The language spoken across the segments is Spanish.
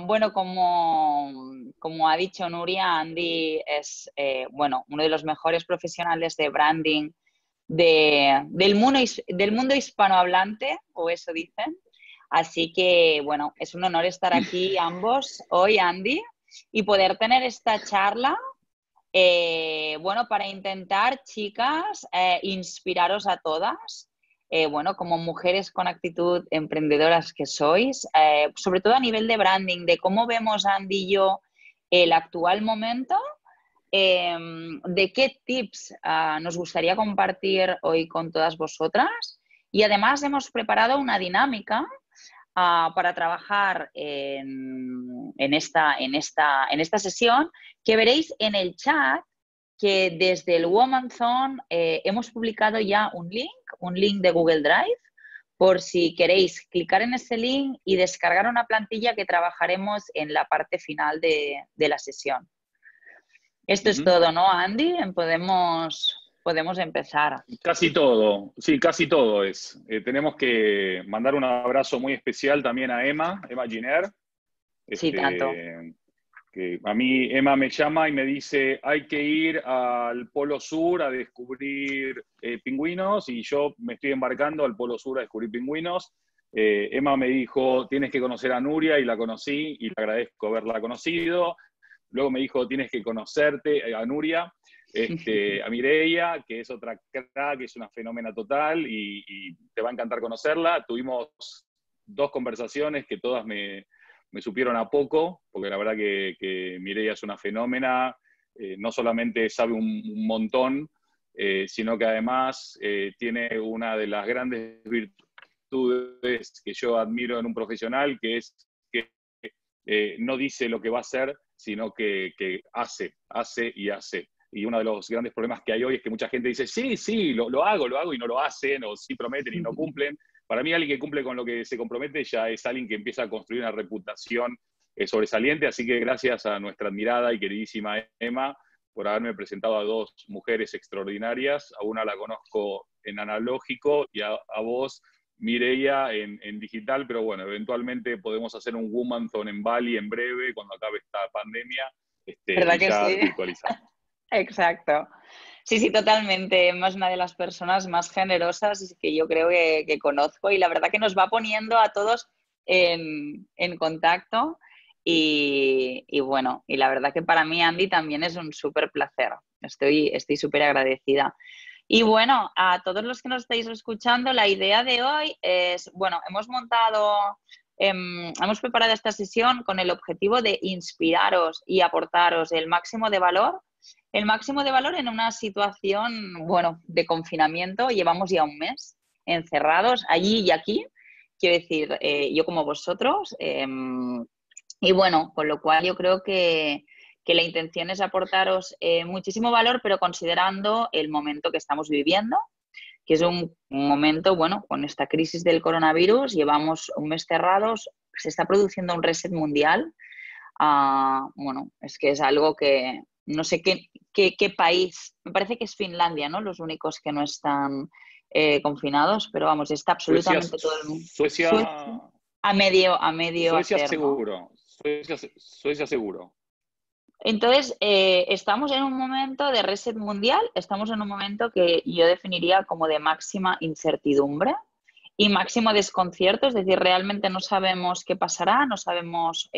Bueno, como ha dicho Nuria, Andy es bueno, uno de los mejores profesionales de branding del mundo hispanohablante, o eso dicen. Así que, bueno, es un honor estar aquí ambos hoy, Andy, y poder tener esta charla, bueno, para intentar, chicas, inspiraros a todas, bueno, como mujeres con actitud emprendedoras que sois, sobre todo a nivel de branding, de cómo vemos, Andy y yo, el actual momento, de qué tips nos gustaría compartir hoy con todas vosotras. Y además hemos preparado una dinámica para trabajar en esta sesión, que veréis en el chat que desde el Womanzone hemos publicado ya un link de Google Drive, por si queréis clicar en ese link y descargar una plantilla que trabajaremos en la parte final de la sesión. Esto es todo, ¿no, Andy? Podemos empezar. Casi todo, sí, casi todo es. Tenemos que mandar un abrazo muy especial también a Emma Giner. Sí, tanto. Que a mí Emma me llama y me dice, hay que ir al Polo Sur a descubrir pingüinos, y yo me estoy embarcando al Polo Sur a descubrir pingüinos. Emma me dijo, tienes que conocer a Nuria, y la conocí, y le agradezco haberla conocido. Luego me dijo, tienes que conocerte a Nuria, a Mireia, que es otra crack, que es una fenómena total, y te va a encantar conocerla. Tuvimos 2 conversaciones que todas me supieron a poco, porque la verdad que Mireia es una fenómena, no solamente sabe un montón, sino que además tiene una de las grandes virtudes que yo admiro en un profesional, que es que no dice lo que va a hacer, sino que hace y hace. Y uno de los grandes problemas que hay hoy es que mucha gente dice, sí, lo hago, y no lo hacen, o sí prometen y no cumplen. Para mí, alguien que cumple con lo que se compromete ya es alguien que empieza a construir una reputación sobresaliente. Así que gracias a nuestra admirada y queridísima Emma por haberme presentado a 2 mujeres extraordinarias. A una la conozco en analógico, y a vos, Mireia, en digital. Pero bueno, eventualmente podemos hacer un Womanzone en Bali en breve, cuando acabe esta pandemia, ¿Verdad y que ya sí? virtualizar. Exacto. Sí, totalmente. Emma es una de las personas más generosas que yo creo que conozco, y la verdad que nos va poniendo a todos en contacto, y bueno, y la verdad que para mí, Andy, también es un súper placer. Estoy súper agradecida. Y bueno, a todos los que nos estáis escuchando, la idea de hoy es, bueno, hemos preparado esta sesión con el objetivo de inspiraros y aportaros el máximo de valor en una situación, bueno, de confinamiento. Llevamos ya un mes encerrados allí y aquí, quiero decir, yo como vosotros, y bueno, con lo cual yo creo que la intención es aportaros muchísimo valor, pero considerando el momento que estamos viviendo, que es un momento, bueno, con esta crisis del coronavirus, llevamos un mes cerrados, se está produciendo un reset mundial. Bueno, es que es algo que no sé qué país, me parece que es Finlandia, ¿no? Los únicos que no están confinados, pero vamos, está Suecia, absolutamente todo el mundo. Suecia, A medio Suecia hacer, ¿no? seguro. Suecia seguro. Entonces, estamos en un momento de reset mundial, estamos en un momento que yo definiría como de máxima incertidumbre y máximo desconcierto, es decir, realmente no sabemos qué pasará, no sabemos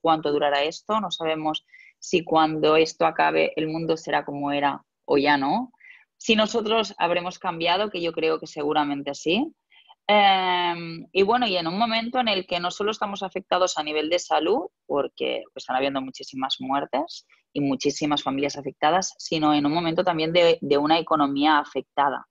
cuánto durará esto, no sabemos si cuando esto acabe el mundo será como era o ya no, si nosotros habremos cambiado, que yo creo que seguramente sí. Y bueno, y en un momento en el que no solo estamos afectados a nivel de salud, porque pues, están habiendo muchísimas muertes y muchísimas familias afectadas, sino en un momento también de una economía afectada.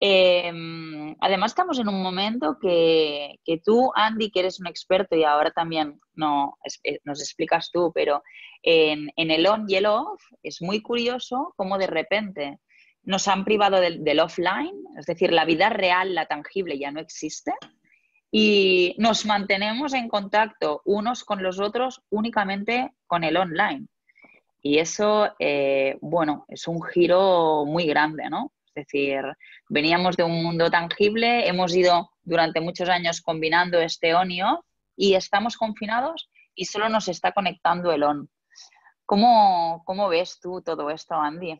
Además, estamos en un momento que tú, Andy, que eres un experto, y ahora también nos explicas tú, pero en el on y el off es muy curioso cómo de repente nos han privado del offline, es decir, la vida real, la tangible, ya no existe, y nos mantenemos en contacto unos con los otros únicamente con el online. Y eso, bueno, es un giro muy grande, ¿no? Es decir, veníamos de un mundo tangible, hemos ido durante muchos años combinando este on y off, y estamos confinados y solo nos está conectando el on. ¿Cómo ves tú todo esto, Andy?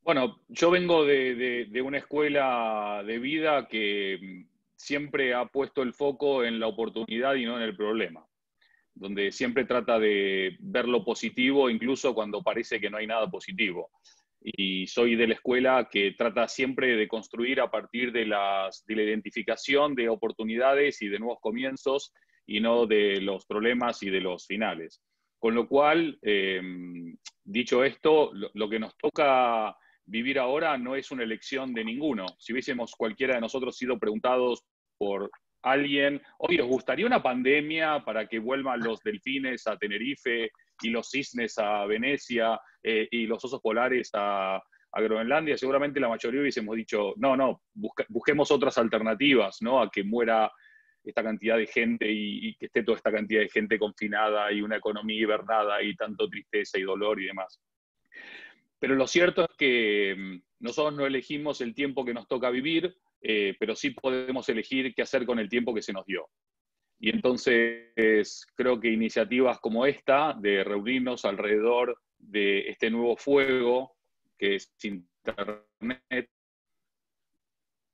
Bueno, yo vengo de una escuela de vida que siempre ha puesto el foco en la oportunidad y no en el problema, donde siempre trata de ver lo positivo incluso cuando parece que no hay nada positivo. Y soy de la escuela que trata siempre de construir a partir de la identificación de oportunidades y de nuevos comienzos y no de los problemas y de los finales. Con lo cual, dicho esto, lo que nos toca vivir ahora no es una elección de ninguno. Si hubiésemos cualquiera de nosotros sido preguntados por alguien, oye, ¿os gustaría una pandemia para que vuelvan los delfines a Tenerife y los cisnes a Venecia y los osos polares a Groenlandia? Seguramente la mayoría hubiésemos dicho, no, busquemos otras alternativas, ¿no? A que muera esta cantidad de gente y que esté toda esta cantidad de gente confinada y una economía hibernada y tanto tristeza y dolor y demás. Pero lo cierto es que nosotros no elegimos el tiempo que nos toca vivir, pero sí podemos elegir qué hacer con el tiempo que se nos dio. Y entonces creo que iniciativas como esta, de reunirnos alrededor de este nuevo fuego, que es Internet,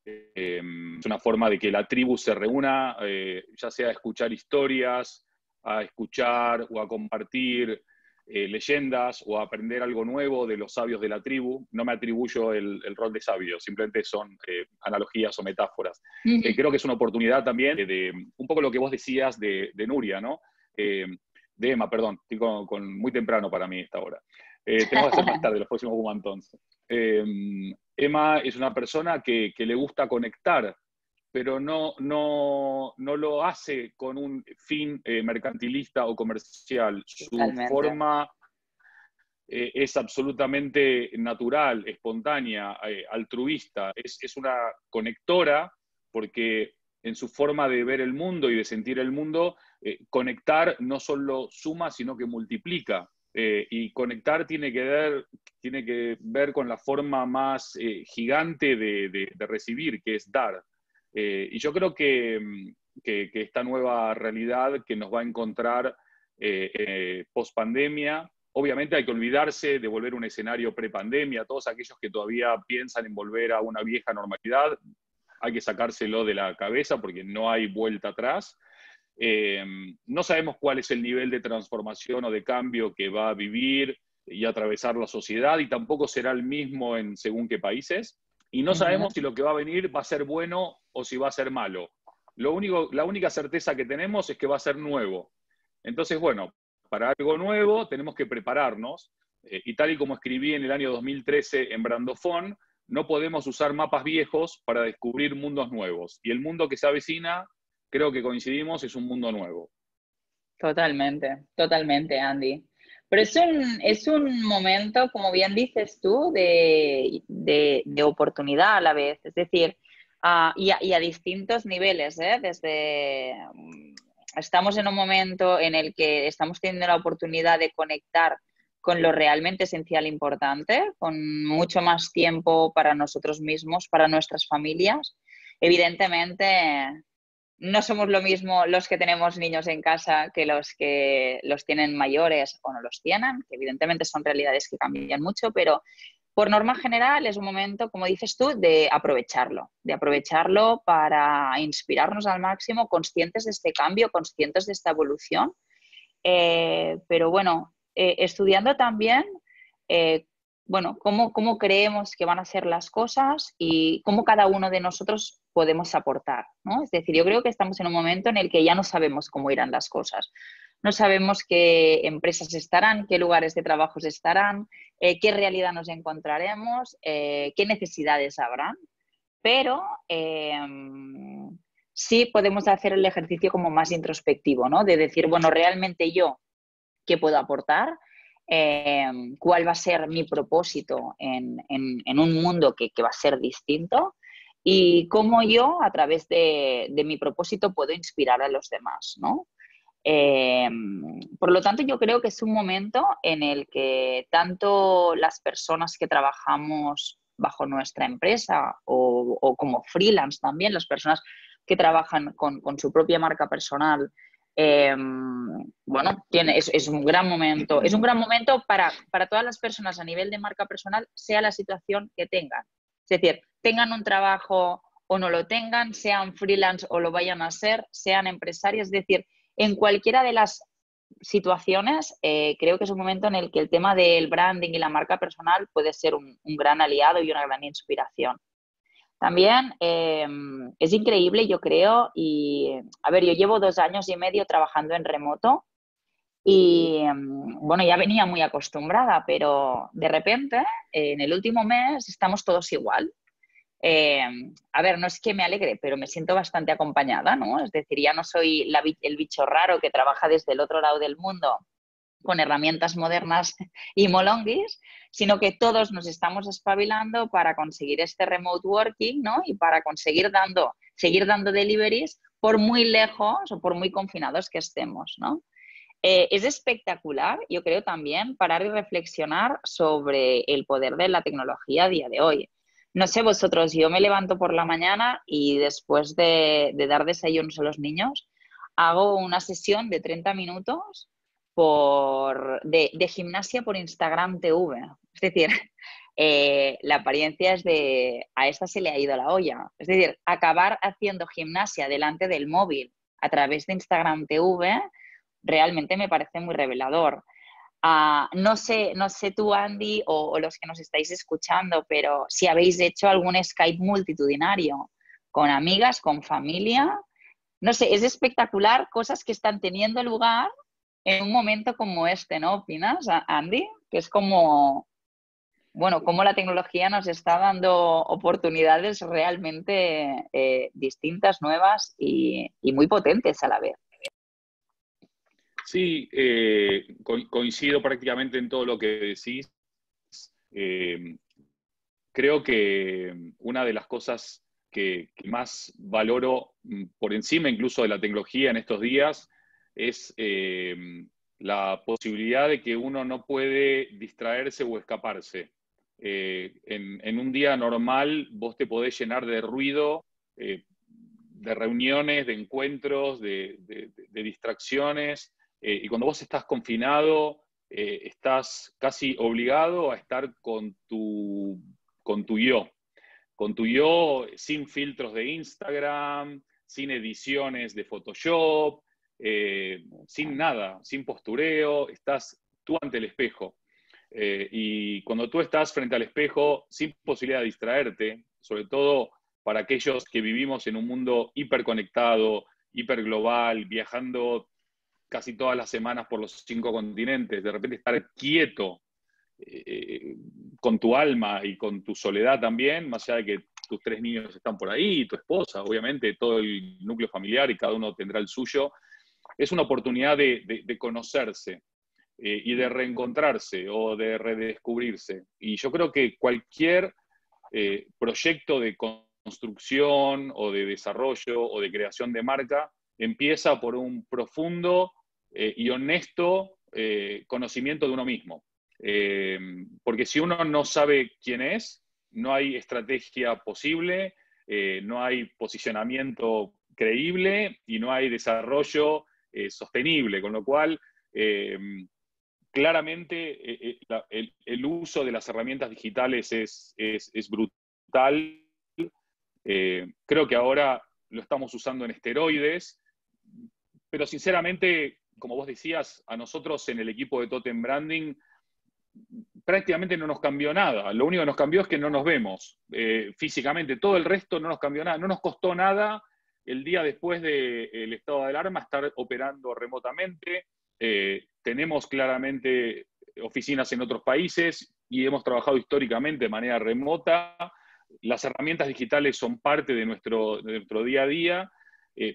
es una forma de que la tribu se reúna, ya sea a escuchar historias, a escuchar o a compartir leyendas o a aprender algo nuevo de los sabios de la tribu. No me atribuyo el rol de sabio, simplemente son analogías o metáforas. Creo que es una oportunidad también de un poco lo que vos decías de Nuria, ¿no? De Emma, perdón, estoy muy temprano para mí esta hora. Tenemos que hacer más tarde, los próximos Bumantons. Emma es una persona que le gusta conectar, pero no lo hace con un fin mercantilista o comercial. Su Totalmente. forma es absolutamente natural, espontánea, altruista. Es una conectora porque en su forma de ver el mundo y de sentir el mundo, conectar no solo suma, sino que multiplica. Y conectar tiene que ver con la forma más gigante de recibir, que es dar. Y yo creo que esta nueva realidad que nos va a encontrar post pandemia, obviamente hay que olvidarse de volver a un escenario pre-pandemia. Todos aquellos que todavía piensan en volver a una vieja normalidad, hay que sacárselo de la cabeza porque no hay vuelta atrás. No sabemos cuál es el nivel de transformación o de cambio que va a vivir y atravesar la sociedad, y tampoco será el mismo en según qué países. Y no sabemos si lo que va a venir va a ser bueno o si va a ser malo. La única certeza que tenemos es que va a ser nuevo. Entonces, bueno, para algo nuevo tenemos que prepararnos. Y tal y como escribí en el año 2013 en Brandofón, no podemos usar mapas viejos para descubrir mundos nuevos. Y el mundo que se avecina, creo que coincidimos, es un mundo nuevo. Totalmente, totalmente, Andy. Pero es un momento, como bien dices tú, de oportunidad a la vez. Es decir, y a distintos niveles, ¿eh? Estamos en un momento en el que estamos teniendo la oportunidad de conectar con lo realmente esencial e importante, con mucho más tiempo para nosotros mismos, para nuestras familias. Evidentemente, no somos lo mismo los que tenemos niños en casa que los tienen mayores o no los tienen, que evidentemente son realidades que cambian mucho, pero por norma general es un momento, como dices tú, de aprovecharlo para inspirarnos al máximo, conscientes de este cambio, conscientes de esta evolución. Pero bueno, estudiando también, bueno, cómo creemos que van a ser las cosas y cómo cada uno de nosotros podemos aportar, ¿no? Es decir, yo creo que estamos en un momento en el que ya no sabemos cómo irán las cosas. No sabemos qué empresas estarán, qué lugares de trabajo estarán, qué realidad nos encontraremos, qué necesidades habrán, pero sí podemos hacer el ejercicio como más introspectivo, ¿no? De decir, bueno, realmente yo, ¿qué puedo aportar? ¿Cuál va a ser mi propósito en un mundo que va a ser distinto? Y cómo yo, a través de mi propósito, puedo inspirar a los demás, ¿no? Por lo tanto, yo creo que es un momento en el que tanto las personas que trabajamos bajo nuestra empresa o como freelance también, las personas que trabajan con su propia marca personal. Bueno, es un gran momento. Es un gran momento para todas las personas a nivel de marca personal, sea la situación que tengan. Es decir, tengan un trabajo o no lo tengan, sean freelance o lo vayan a ser, sean empresarios. Es decir, en cualquiera de las situaciones, creo que es un momento en el que el tema del branding y la marca personal puede ser un gran aliado y una gran inspiración. También es increíble, yo creo, y a ver, yo llevo 2 años y medio trabajando en remoto y bueno, ya venía muy acostumbrada, pero de repente, en el último mes, estamos todos igual. Eh, a ver, no es que me alegre, pero me siento bastante acompañada, ¿no? Es decir, ya no soy el bicho raro que trabaja desde el otro lado del mundo con herramientas modernas y molonguis, sino que todos nos estamos espabilando para conseguir este remote working, ¿no? Y para seguir dando deliveries por muy lejos o por muy confinados que estemos, ¿no? Es espectacular, yo creo también, parar y reflexionar sobre el poder de la tecnología a día de hoy. No sé vosotros, yo me levanto por la mañana y después de dar desayunos a los niños, hago una sesión de 30 minutos de gimnasia por Instagram TV. Es decir, la apariencia es de a esta se le ha ido la olla. Es decir, acabar haciendo gimnasia delante del móvil a través de Instagram TV realmente me parece muy revelador. No sé tú, Andy, o los que nos estáis escuchando, pero si habéis hecho algún Skype multitudinario con amigas, con familia, no sé, es espectacular cosas que están teniendo lugar en un momento como este, ¿no opinas, Andy? Que es como, bueno, cómo la tecnología nos está dando oportunidades realmente distintas, nuevas y muy potentes a la vez. Sí, coincido prácticamente en todo lo que decís. Eh, Creo que una de las cosas que más valoro por encima incluso de la tecnología en estos días es la posibilidad de que uno no puede distraerse o escaparse. En un día normal vos te podés llenar de ruido, de reuniones, de encuentros, de distracciones, y cuando vos estás confinado, estás casi obligado a estar con tu yo sin filtros de Instagram, sin ediciones de Photoshop, sin nada, sin postureo, estás tú ante el espejo. Y cuando tú estás frente al espejo, sin posibilidad de distraerte, sobre todo para aquellos que vivimos en un mundo hiperconectado, hiperglobal, viajando casi todas las semanas por los 5 continentes, de repente estar quieto con tu alma y con tu soledad también, más allá de que tus 3 niños están por ahí, tu esposa, obviamente, todo el núcleo familiar y cada uno tendrá el suyo, es una oportunidad de conocerse y de reencontrarse o de redescubrirse. Y yo creo que cualquier proyecto de construcción o de desarrollo o de creación de marca empieza por un profundo y honesto conocimiento de uno mismo. Porque si uno no sabe quién es, no hay estrategia posible, no hay posicionamiento creíble y no hay desarrollo sostenible, con lo cual claramente el uso de las herramientas digitales es brutal. Creo que ahora lo estamos usando en esteroides, pero sinceramente, como vos decías, a nosotros en el equipo de Totem Branding prácticamente no nos cambió nada. Lo único que nos cambió es que no nos vemos físicamente. Todo el resto no nos cambió nada. No nos costó nada el día después del estado de alarma estar operando remotamente. Tenemos claramente oficinas en otros países y hemos trabajado históricamente de manera remota. Las herramientas digitales son parte de nuestro día a día,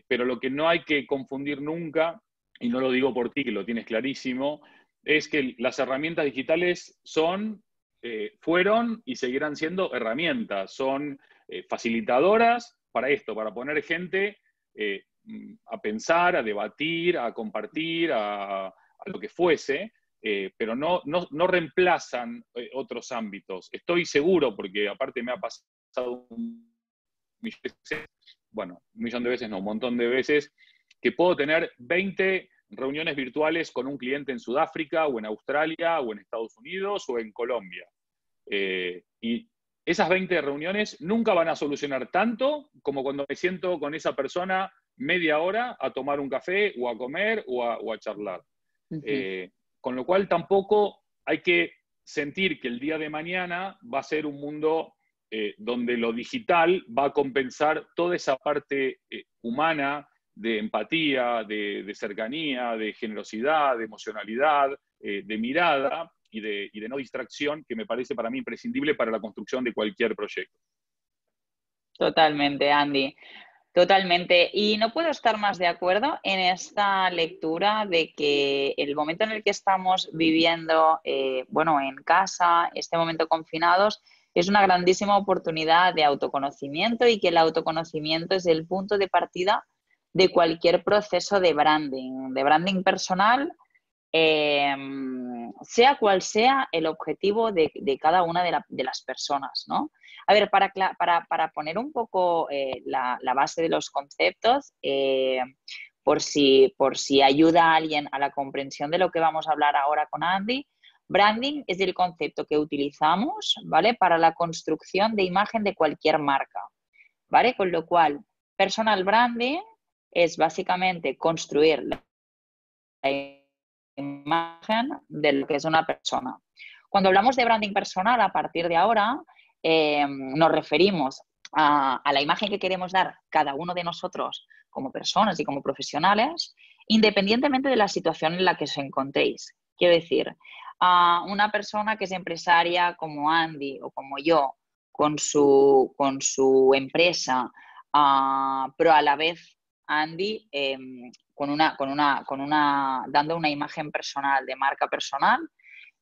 pero lo que no hay que confundir nunca, y no lo digo por ti, que lo tienes clarísimo, es que las herramientas digitales fueron y seguirán siendo herramientas, son facilitadoras para esto, para poner gente a pensar, a debatir, a compartir, a lo que fuese, pero no reemplazan otros ámbitos. Estoy seguro, porque aparte me ha pasado un millón de veces, no, un montón de veces, que puedo tener 20 reuniones virtuales con un cliente en Sudáfrica, o en Australia, o en Estados Unidos, o en Colombia. Y esas 20 reuniones nunca van a solucionar tanto como cuando me siento con esa persona media hora a tomar un café, o a comer, o a charlar. Con lo cual tampoco hay que sentir que el día de mañana va a ser un mundo donde lo digital va a compensar toda esa parte humana, de empatía, de cercanía, de generosidad, de emocionalidad, de mirada y de no distracción, que me parece para mí imprescindible para la construcción de cualquier proyecto. Totalmente, Andy. Totalmente. Y no puedo estar más de acuerdo en esta lectura de que el momento en el que estamos viviendo, bueno, en casa, este momento confinados, es una grandísima oportunidad de autoconocimiento y que el autoconocimiento es el punto de partida de cualquier proceso de branding personal, sea cual sea el objetivo de cada una de las personas, ¿no? A ver, para poner un poco la base de los conceptos, por si ayuda a alguien a la comprensión de lo que vamos a hablar ahora con Andy, branding es el concepto que utilizamos, ¿vale? Para la construcción de imagen de cualquier marca, ¿vale? Con lo cual, personal branding es básicamente construir la imagen de lo que es una persona. Cuando hablamos de branding personal, a partir de ahora, nos referimos a la imagen que queremos dar cada uno de nosotros como personas y como profesionales, independientemente de la situación en la que os encontréis. Quiero decir, a una persona que es empresaria como Andy o como yo, con su empresa, pero a la vez Andy dando una imagen personal, de marca personal,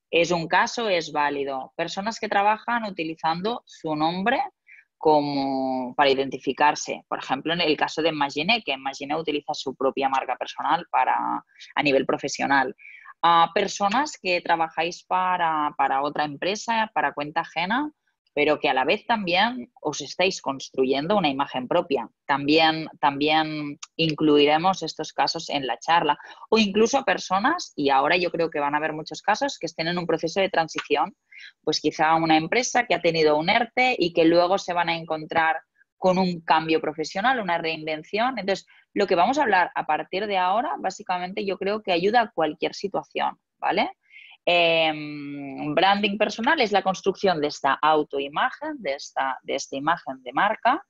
es un caso, es válido. Personas que trabajan utilizando su nombre para identificarse. Por ejemplo, en el caso de Imagine, que Imagine utiliza su propia marca personal a nivel profesional. Personas que trabajáis para otra empresa, para cuenta ajena, pero que a la vez también os estáis construyendo una imagen propia. También incluiremos estos casos en la charla. O incluso personas, y ahora yo creo que van a haber muchos casos, que estén en un proceso de transición. Pues quizá una empresa que ha tenido un ERTE y que luego se van a encontrar con un cambio profesional, una reinvención. Entonces, lo que vamos a hablar a partir de ahora, básicamente yo creo que ayuda a cualquier situación, ¿vale? Branding personal es la construcción de esta autoimagen, de esta imagen de marca,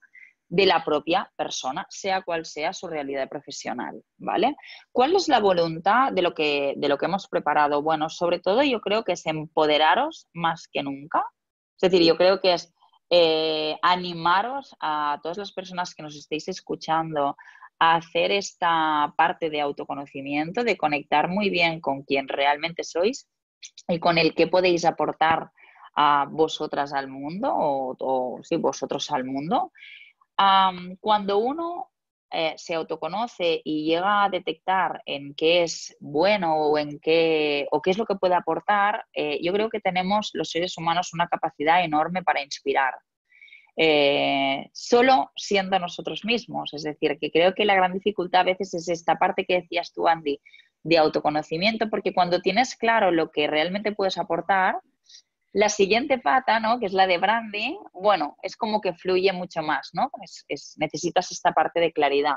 de la propia persona, sea cual sea su realidad profesional, ¿vale? ¿Cuál es la voluntad de lo que hemos preparado? Bueno, sobre todo yo creo que es empoderaros más que nunca. Es decir, yo creo que es animaros a todas las personas que nos estéis escuchando a hacer esta parte de autoconocimiento, de conectar muy bien con quien realmente sois y con el que podéis aportar a vosotras al mundo o sí, vosotros al mundo. Cuando uno se autoconoce y llega a detectar en qué es bueno o qué es lo que puede aportar, yo creo que tenemos los seres humanos una capacidad enorme para inspirar. Solo siendo nosotros mismos. Es decir, que creo que la gran dificultad a veces es esta parte que decías tú, Andy, de autoconocimiento, porque cuando tienes claro lo que realmente puedes aportar, la siguiente pata, ¿no?, que es la de branding, bueno, es como que fluye mucho más, ¿no? Necesitas esta parte de claridad.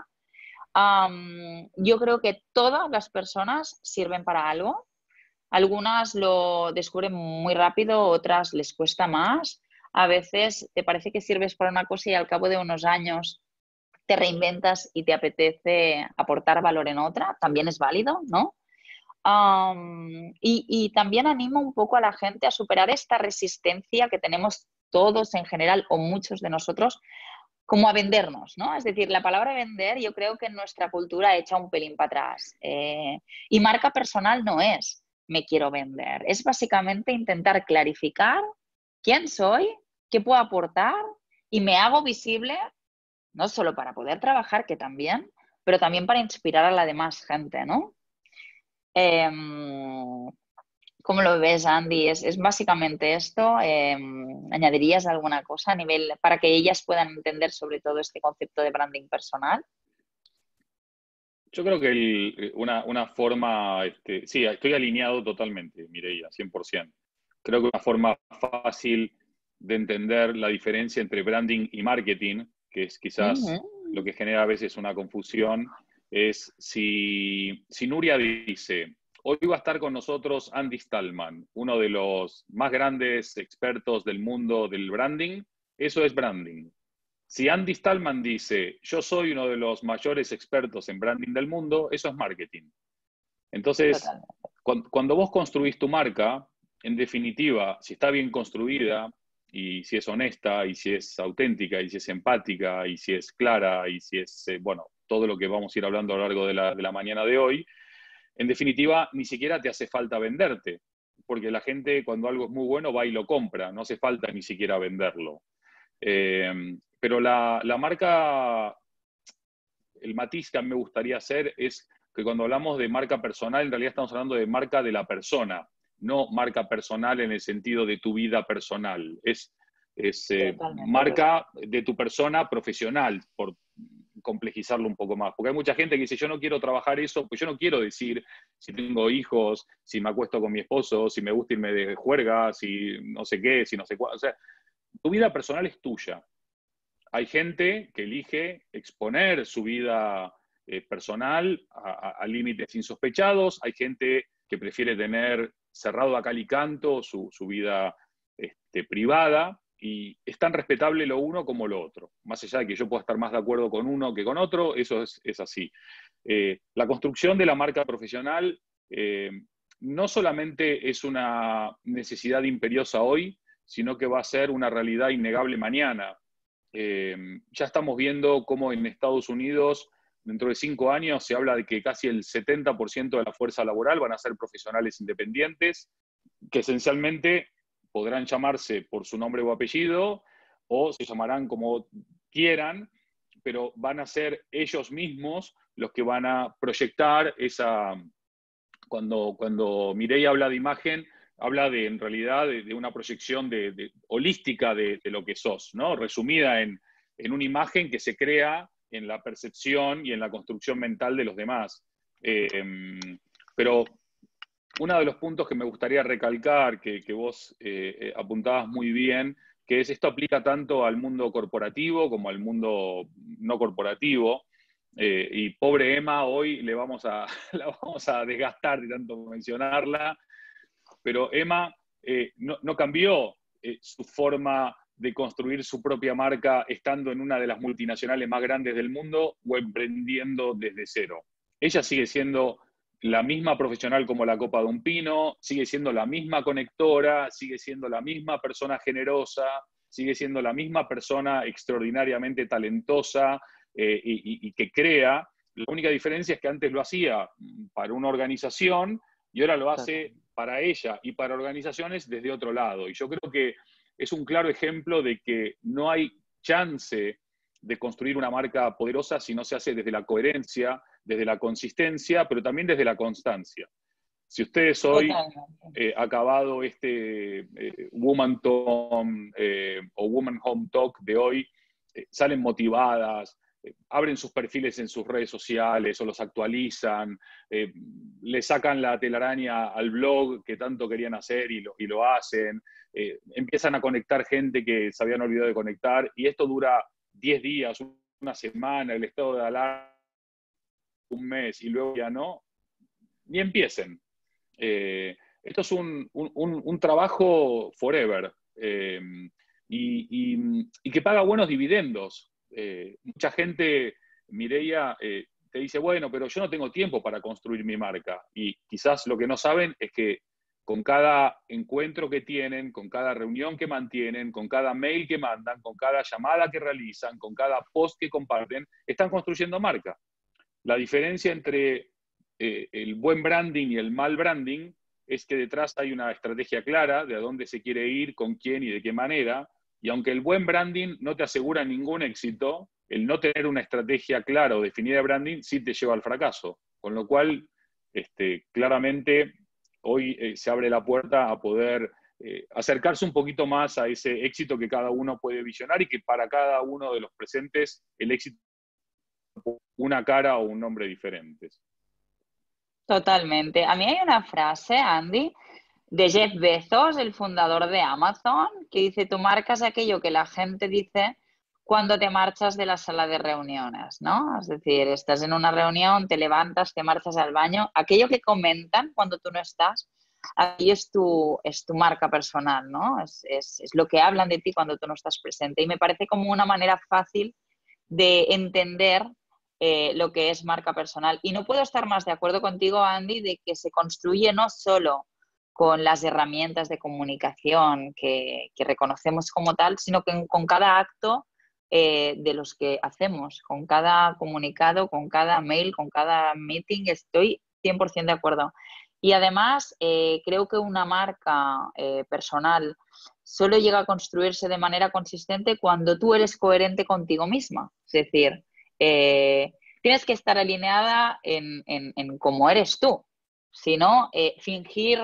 Yo creo que todas las personas sirven para algo. Algunas lo descubren muy rápido, otras les cuesta más. A veces te parece que sirves para una cosa y al cabo de unos años te reinventas y te apetece aportar valor en otra. También es válido, ¿no? Y también animo un poco a la gente a superar esta resistencia que tenemos todos en general o muchos de nosotros como a vendernos, ¿no? Es decir, la palabra vender yo creo que en nuestra cultura echa un pelín para atrás. Y marca personal no es me quiero vender, es básicamente intentar clarificar quién soy, qué puedo aportar y me hago visible no solo para poder trabajar, que también, pero también para inspirar a la demás gente, ¿no? ¿Cómo lo ves, Andy? Es básicamente esto. ¿Añadirías alguna cosa a nivel para que ellas puedan entender sobre todo este concepto de branding personal? Yo creo que una forma, sí, estoy alineado totalmente, Mireia, 100%. Creo que una forma fácil de entender la diferencia entre branding y marketing, que es quizás lo Ujú. que genera a veces una confusión, es si Nuria dice, hoy va a estar con nosotros Andy Stallman, uno de los más grandes expertos del mundo del branding, eso es branding. Si Andy Stallman dice, yo soy uno de los mayores expertos en branding del mundo, eso es marketing. Entonces, Totalmente. cuando vos construís tu marca, en definitiva, si está bien construida y si es honesta y si es auténtica y si es empática y si es clara y si es, bueno, todo lo que vamos a ir hablando a lo largo de la mañana de hoy, en definitiva, ni siquiera te hace falta venderte, porque la gente cuando algo es muy bueno va y lo compra, no hace falta ni siquiera venderlo. Pero la marca, el matiz que a mí me gustaría hacer es que cuando hablamos de marca personal, en realidad estamos hablando de marca de la persona, no marca personal en el sentido de tu vida personal. Es Totalmente. marca de tu persona profesional, por complejizarlo un poco más. Porque hay mucha gente que dice, yo no quiero trabajar eso, pues yo no quiero decir si tengo hijos, si me acuesto con mi esposo, si me gusta irme de juerga, si no sé qué, si no sé cuál. O sea, tu vida personal es tuya. Hay gente que elige exponer su vida personal a límites insospechados, hay gente que prefiere tener cerrado a cal y canto su vida privada, y es tan respetable lo uno como lo otro. Más allá de que yo pueda estar más de acuerdo con uno que con otro, eso es así. La construcción de la marca profesional no solamente es una necesidad imperiosa hoy, sino que va a ser una realidad innegable mañana. Ya estamos viendo cómo en Estados Unidos, dentro de 5 años, se habla de que casi el 70% de la fuerza laboral van a ser profesionales independientes, que esencialmente podrán llamarse por su nombre o apellido, o se llamarán como quieran, pero van a ser ellos mismos los que van a proyectar esa. Cuando Mireia habla de imagen, habla en realidad de una proyección holística de lo que sos, ¿no? Resumida en una imagen que se crea en la percepción y en la construcción mental de los demás. Pero uno de los puntos que me gustaría recalcar, que vos apuntabas muy bien, que es esto aplica tanto al mundo corporativo como al mundo no corporativo. Y pobre Emma, hoy la vamos a desgastar de tanto mencionarla, pero Emma no cambió su forma de construir su propia marca estando en una de las multinacionales más grandes del mundo o emprendiendo desde cero. Ella sigue siendo la misma profesional como la copa de un pino, sigue siendo la misma conectora, sigue siendo la misma persona generosa, sigue siendo la misma persona extraordinariamente talentosa y que crea. La única diferencia es que antes lo hacía para una organización y ahora lo hace Totalmente. para ella y para organizaciones desde otro lado. Y yo creo que es un claro ejemplo de que no hay chance de construir una marca poderosa si no se hace desde la coherencia, desde la consistencia, pero también desde la constancia. Si ustedes hoy Totalmente. acabado Woman Tone o Woman Home Talk de hoy, salen motivadas, abren sus perfiles en sus redes sociales o los actualizan, le sacan la telaraña al blog que tanto querían hacer y lo hacen, empiezan a conectar gente que se habían olvidado de conectar, y esto dura 10 días, una semana, el estado de alarma, un mes, y luego ya no, ni empiecen. Esto es un trabajo forever y que paga buenos dividendos. Mucha gente, Mireia, te dice, bueno, pero yo no tengo tiempo para construir mi marca. Y quizás lo que no saben es que con cada encuentro que tienen, con cada reunión que mantienen, con cada mail que mandan, con cada llamada que realizan, con cada post que comparten, están construyendo marca. La diferencia entre el buen branding y el mal branding es que detrás hay una estrategia clara de a dónde se quiere ir, con quién y de qué manera. Y aunque el buen branding no te asegura ningún éxito, el no tener una estrategia clara o definida de branding sí te lleva al fracaso. Con lo cual, claramente, hoy se abre la puerta a poder acercarse un poquito más a ese éxito que cada uno puede visionar y que para cada uno de los presentes el éxito una cara o un nombre diferentes. Totalmente. A mí hay una frase, Andy, de Jeff Bezos, el fundador de Amazon, que dice, tu marca es aquello que la gente dice cuando te marchas de la sala de reuniones, ¿no? Es decir, estás en una reunión, te levantas, te marchas al baño, aquello que comentan cuando tú no estás, aquello es tu marca personal, ¿no? Es lo que hablan de ti cuando tú no estás presente. Y me parece como una manera fácil de entender lo que es marca personal. Y no puedo estar más de acuerdo contigo, Andy, de que se construye no solo con las herramientas de comunicación que reconocemos como tal, sino que con cada acto de los que hacemos, con cada comunicado, con cada mail, con cada meeting, estoy 100% de acuerdo. Y además, creo que una marca personal solo llega a construirse de manera consistente cuando tú eres coherente contigo misma. Es decir, tienes que estar alineada en cómo eres tú. Si no, fingir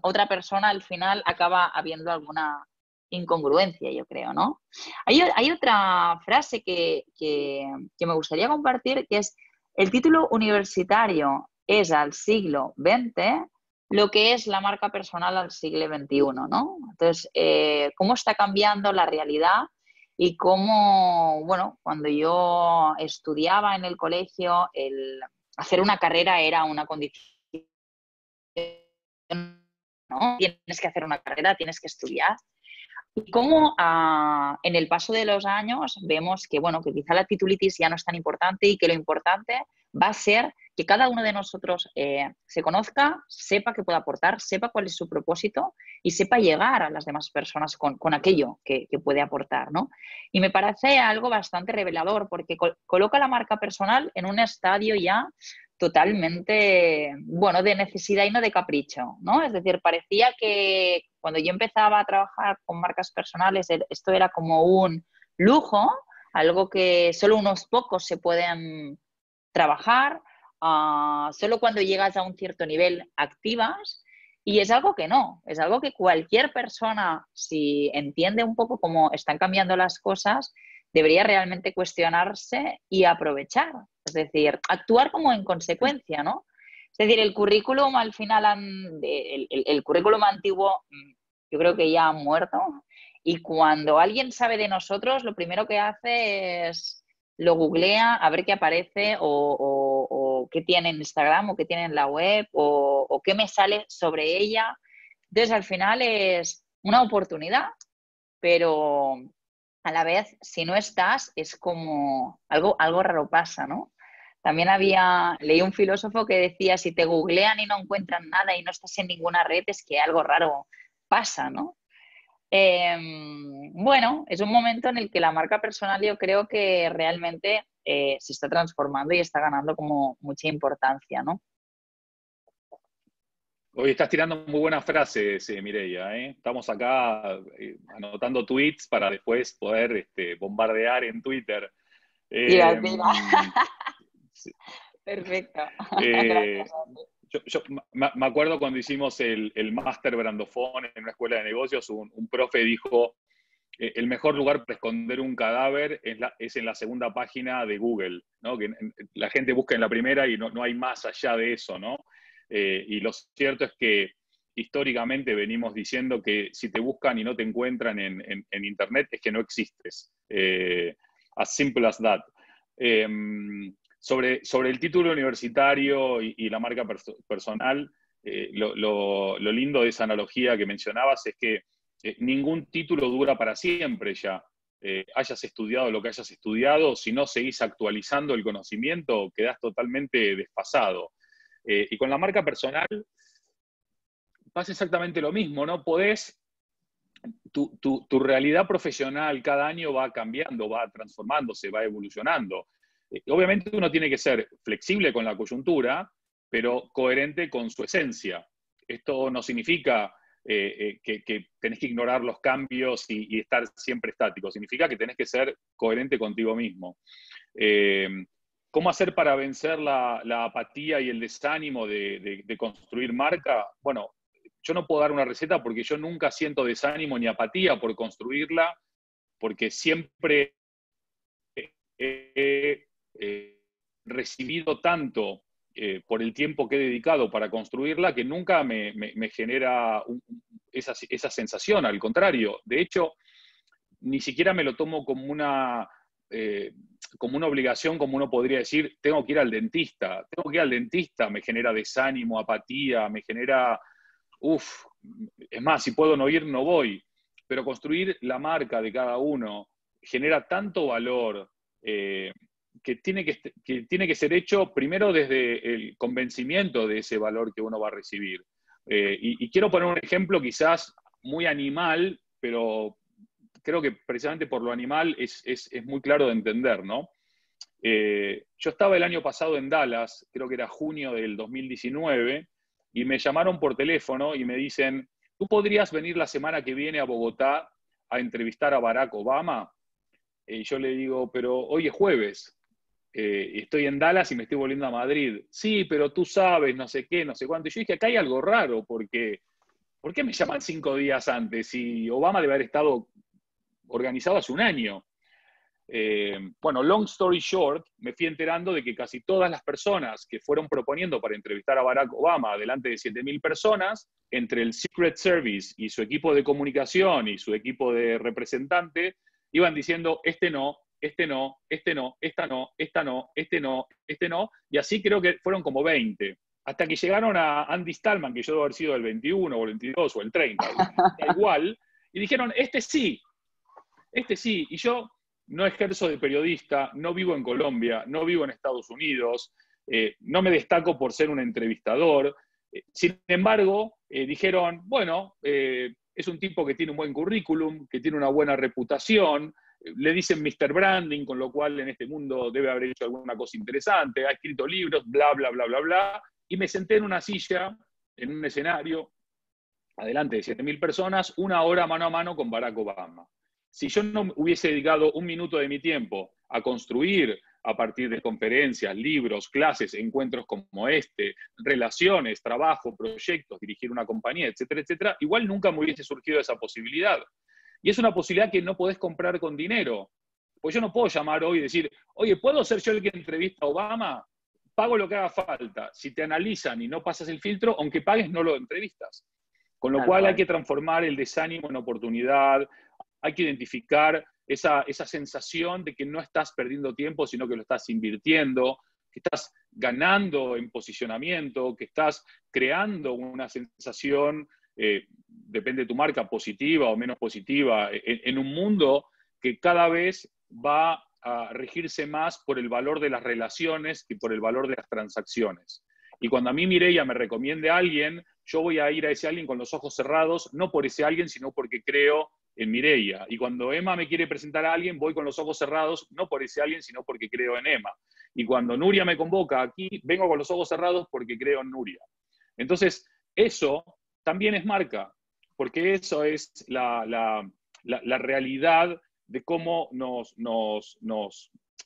otra persona al final acaba habiendo alguna incongruencia, yo creo, ¿no? Hay otra frase que me gustaría compartir, que es el título universitario es al siglo XX lo que es la marca personal al siglo XXI, ¿no? Entonces, cómo está cambiando la realidad y cómo, bueno, cuando yo estudiaba en el colegio, el hacer una carrera era una condición, ¿no? Tienes que hacer una carrera, tienes que estudiar. Y cómo en el paso de los años vemos que, bueno, que quizá la titulitis ya no es tan importante y que lo importante va a ser que cada uno de nosotros se conozca, sepa qué puede aportar, sepa cuál es su propósito y sepa llegar a las demás personas con aquello que puede aportar, ¿no? Y me parece algo bastante revelador porque coloca la marca personal en un estadio ya totalmente, bueno, de necesidad y no de capricho, ¿no? Es decir, parecía que cuando yo empezaba a trabajar con marcas personales, esto era como un lujo, algo que solo unos pocos se pueden trabajar, solo cuando llegas a un cierto nivel activas, y es algo que no, es algo que cualquier persona, si entiende un poco cómo están cambiando las cosas, debería realmente cuestionarse y aprovechar, es decir, actuar como en consecuencia, ¿no? Es decir, el currículum al final, el currículum antiguo, yo creo que ya ha muerto, y cuando alguien sabe de nosotros, lo primero que hace es lo googlea a ver qué aparece o qué tiene en Instagram o qué tiene en la web o qué me sale sobre ella. Entonces, al final es una oportunidad, pero a la vez, si no estás, es como algo raro pasa, ¿no? También leí un filósofo que decía, si te googlean y no encuentran nada y no estás en ninguna red, es que algo raro pasa, ¿no? Bueno, es un momento en el que la marca personal yo creo que realmente se está transformando y está ganando como mucha importancia, ¿no? Hoy estás tirando muy buenas frases, Mireia, ¿eh? Estamos acá anotando tweets para después poder bombardear en Twitter. Tira, Eh, tira. sí, Perfecto. eh, Gracias, Andy. yo me acuerdo cuando hicimos el máster Brandofón en una escuela de negocios, un profe dijo, el mejor lugar para esconder un cadáver es en la segunda página de Google, ¿no? Que la gente busca en la primera y no hay más allá de eso, ¿no? Y lo cierto es que históricamente venimos diciendo que si te buscan y no te encuentran en Internet es que no existes. As simple as that. Eh, sobre el título universitario y la marca personal, lo lindo de esa analogía que mencionabas es que ningún título dura para siempre ya. Hayas estudiado lo que hayas estudiado, si no seguís actualizando el conocimiento, quedás totalmente desfasado. Y con la marca personal pasa exactamente lo mismo, ¿no? Tu realidad profesional cada año va cambiando, va transformándose, va evolucionando. Obviamente uno tiene que ser flexible con la coyuntura, pero coherente con su esencia. Esto no significa que tenés que ignorar los cambios y estar siempre estático. Significa que tenés que ser coherente contigo mismo. ¿Cómo hacer para vencer la apatía y el desánimo de construir marca? Bueno, yo no puedo dar una receta porque yo nunca siento desánimo ni apatía por construirla, porque siempre he recibido tanto por el tiempo que he dedicado para construirla que nunca me genera esa sensación, al contrario. De hecho, ni siquiera me lo tomo como una obligación, como uno podría decir, tengo que ir al dentista. Tengo que ir al dentista, me genera desánimo, apatía, me genera, es más, si puedo no ir, no voy. Pero construir la marca de cada uno genera tanto valor que tiene que ser hecho primero desde el convencimiento de ese valor que uno va a recibir. Y quiero poner un ejemplo quizás muy animal, pero creo que precisamente por lo animal es muy claro de entender, ¿no? Yo estaba el año pasado en Dallas, creo que era junio del 2019, y me llamaron por teléfono y me dicen, ¿tú podrías venir la semana que viene a Bogotá a entrevistar a Barack Obama? Y yo le digo, pero hoy es jueves, estoy en Dallas y me estoy volviendo a Madrid. Sí, pero tú sabes, no sé qué, no sé cuánto. Y yo dije, acá hay algo raro, porque ¿por qué me llaman 5 días antes? Y Obama debe haber estado organizado hace un año. Bueno, long story short, me fui enterando de que casi todas las personas que fueron proponiendo para entrevistar a Barack Obama delante de 7.000 personas, entre el Secret Service y su equipo de comunicación y su equipo de representante, iban diciendo, este no, este no, este no, esta no, esta no, este no, este no, y así creo que fueron como 20. Hasta que llegaron a Andy Stallman, que yo debo haber sido el 21 o el 22 o el 30, da igual, y dijeron, este sí, y yo no ejerzo de periodista, no vivo en Colombia, no vivo en Estados Unidos, no me destaco por ser un entrevistador. Sin embargo, dijeron, bueno, es un tipo que tiene un buen currículum, que tiene una buena reputación, le dicen Mr. Branding, con lo cual en este mundo debe haber hecho alguna cosa interesante, ha escrito libros, bla, bla, bla, bla, bla, y me senté en una silla, en un escenario, adelante de 7.000 personas, 1 hora mano a mano con Barack Obama. Si yo no hubiese dedicado 1 minuto de mi tiempo a construir a partir de conferencias, libros, clases, encuentros como este, relaciones, trabajo, proyectos, dirigir una compañía, etcétera, etcétera, igual nunca me hubiese surgido esa posibilidad. Y es una posibilidad que no podés comprar con dinero. Pues yo no puedo llamar hoy y decir, oye, ¿puedo ser yo el que entrevista a Obama? Pago lo que haga falta. Si te analizan y no pasas el filtro, aunque pagues, no lo entrevistas. Con lo cual hay que transformar el desánimo en oportunidad, hay que identificar esa sensación de que no estás perdiendo tiempo, sino que lo estás invirtiendo, que estás ganando en posicionamiento, que estás creando una sensación, depende de tu marca, positiva o menos positiva, en un mundo que cada vez va a regirse más por el valor de las relaciones que por el valor de las transacciones. Y cuando a mí Mireia me recomiende a alguien, yo voy a ir a ese alguien con los ojos cerrados, no por ese alguien, sino porque creo en Mireia. Y cuando Emma me quiere presentar a alguien, voy con los ojos cerrados, no por ese alguien, sino porque creo en Emma. Y cuando Nuria me convoca aquí, vengo con los ojos cerrados porque creo en Nuria. Entonces, eso también es marca, porque eso es la realidad de cómo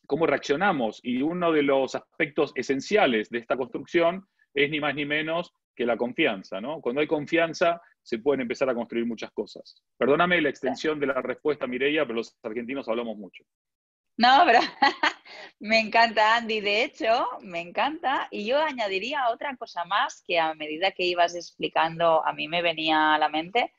cómo reaccionamos. Y uno de los aspectos esenciales de esta construcción es ni más ni menos que la confianza, ¿no? Cuando hay confianza, se pueden empezar a construir muchas cosas. Perdóname la extensión de la respuesta, Mireia, pero los argentinos hablamos mucho. No, pero me encanta, Andy. De hecho, me encanta. Y yo añadiría otra cosa más que a medida que ibas explicando a mí me venía a la mente,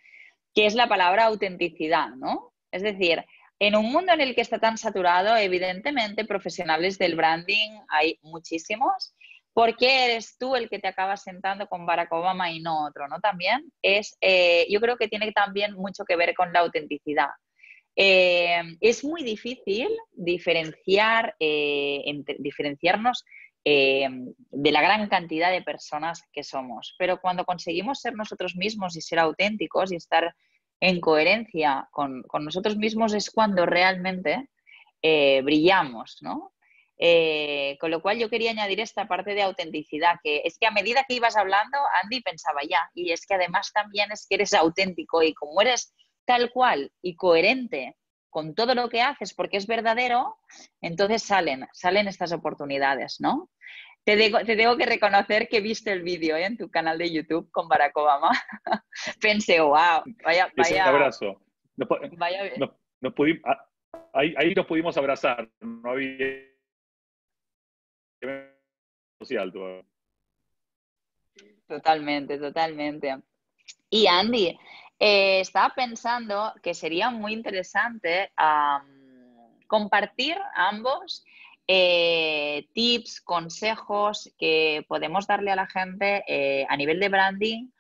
que es la palabra autenticidad, ¿no? Es decir, en un mundo en el que está tan saturado, evidentemente, profesionales del branding hay muchísimos. ¿Por qué eres tú el que te acabas sentando con Barack Obama y no otro, ¿no? También yo creo que tiene también mucho que ver con la autenticidad. Es muy difícil diferenciarnos de la gran cantidad de personas que somos, pero cuando conseguimos ser nosotros mismos y ser auténticos y estar en coherencia con nosotros mismos es cuando realmente brillamos, ¿no? Con lo cual yo quería añadir esta parte de autenticidad, que es que a medida que ibas hablando, Andy, pensaba ya, y es que además también es que eres auténtico y como eres tal cual y coherente con todo lo que haces porque es verdadero, entonces salen estas oportunidades, ¿no? Te tengo que reconocer que he visto el vídeo en tu canal de YouTube con Barack Obama. Pensé, wow, Ese abrazo. Nos, vaya, nos ahí nos pudimos abrazar. No había social todavía. totalmente, totalmente. Y Andy, estaba pensando que sería muy interesante compartir ambos tips, consejos que podemos darle a la gente a nivel de branding,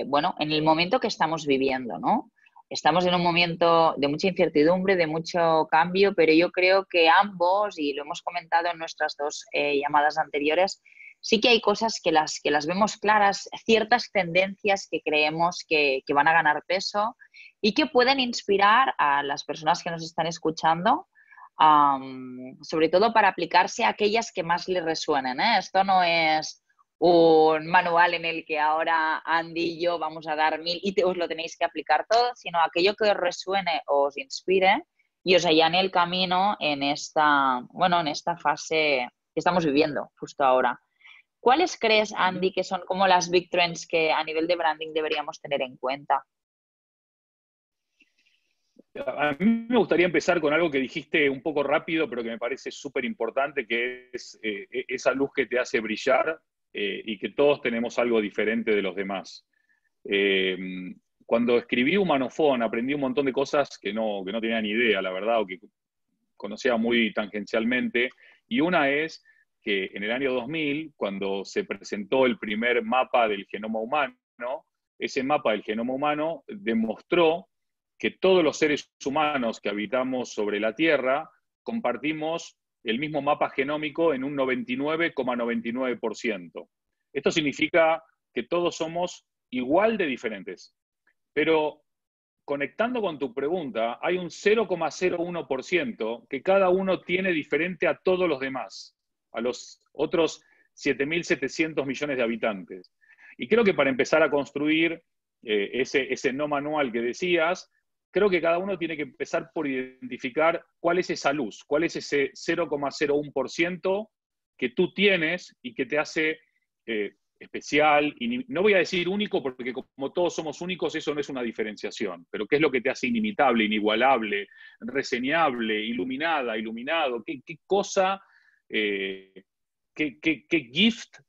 bueno, en el momento que estamos viviendo, ¿no? Estamos en un momento de mucha incertidumbre, de mucho cambio, pero yo creo que ambos, y lo hemos comentado en nuestras dos llamadas anteriores, sí que hay cosas que las vemos claras, ciertas tendencias que creemos que van a ganar peso y que pueden inspirar a las personas que nos están escuchando, sobre todo para aplicarse a aquellas que más les resuenen, ¿eh? Esto no es un manual en el que ahora Andy y yo vamos a dar 1000 y os lo tenéis que aplicar todo, sino aquello que os resuene o os inspire y os allane el camino en bueno, en esta fase que estamos viviendo justo ahora. ¿Cuáles crees, Andy, que son como las big trends que a nivel de branding deberíamos tener en cuenta? A mí me gustaría empezar con algo que dijiste un poco rápido, pero que me parece súper importante, que es esa luz que te hace brillar y que todos tenemos algo diferente de los demás. Cuando escribí Humanofón aprendí un montón de cosas que no tenía ni idea, la verdad, o que conocía muy tangencialmente, y una es que en el año 2000, cuando se presentó el primer mapa del genoma humano, ese mapa del genoma humano demostró que todos los seres humanos que habitamos sobre la Tierra compartimos el mismo mapa genómico en un 99,99%. Esto significa que todos somos igual de diferentes. Pero conectando con tu pregunta, hay un 0,01% que cada uno tiene diferente a todos los demás, a los otros 7.700 millones de habitantes. Y creo que para empezar a construir ese no manual que decías, creo que cada uno tiene que empezar por identificar cuál es esa luz, cuál es ese 0,01% que tú tienes y que te hace especial, y no voy a decir único porque como todos somos únicos, eso no es una diferenciación, pero ¿qué es lo que te hace inimitable, inigualable, reseñable, iluminada, iluminado? ¿Qué cosa, qué gift,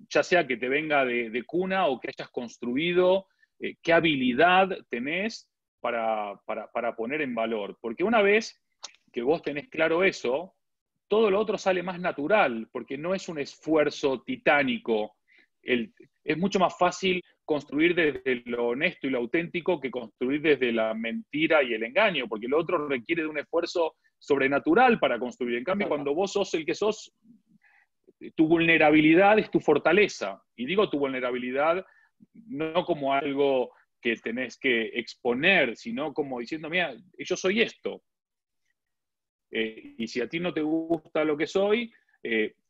ya sea que te venga de cuna o que hayas construido, qué habilidad tenés para poner en valor? Porque una vez que vos tenés claro eso, todo lo otro sale más natural, porque no es un esfuerzo titánico. Es mucho más fácil construir desde lo honesto y lo auténtico que construir desde la mentira y el engaño, porque lo otro requiere de un esfuerzo sobrenatural para construir. En cambio, cuando vos sos el que sos, tu vulnerabilidad es tu fortaleza. Y digo tu vulnerabilidad no como algo que tenés que exponer, sino como diciendo, mira, yo soy esto. Y si a ti no te gusta lo que soy,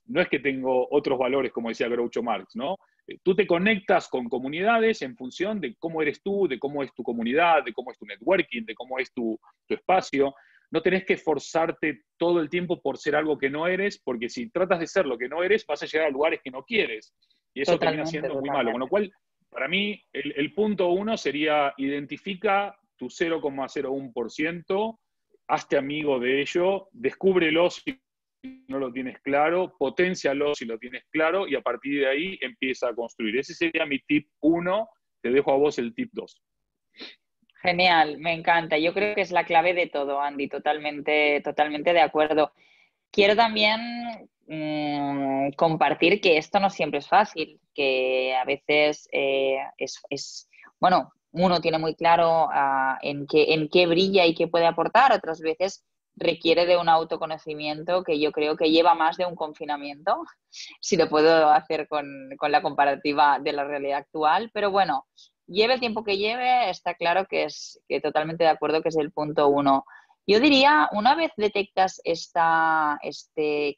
no es que tengo otros valores, como decía Groucho Marx, ¿no? Tú te conectas con comunidades en función de cómo eres tú, de cómo es tu comunidad, de cómo es tu networking, de cómo es tu espacio. No tenés que esforzarte todo el tiempo por ser algo que no eres, porque si tratas de ser lo que no eres, vas a llegar a lugares que no quieres. Y eso termina Totalmente, siendo muy malo. Con lo cual, para mí, el punto uno sería identifica tu 0,01%, hazte amigo de ello, descúbrelo si no lo tienes claro, potencialo si lo tienes claro y a partir de ahí empieza a construir. Ese sería mi tip 1, te dejo a vos el tip 2. Genial, me encanta. Yo creo que es la clave de todo, Andy, totalmente, totalmente de acuerdo. Quiero también compartir que esto no siempre es fácil, que a veces bueno, uno tiene muy claro en qué brilla y qué puede aportar, otras veces requiere de un autoconocimiento que yo creo que lleva más de un confinamiento, si lo puedo hacer con la comparativa de la realidad actual, pero bueno, lleve el tiempo que lleve, está claro que totalmente de acuerdo que es el punto uno. Yo diría, una vez detectas qué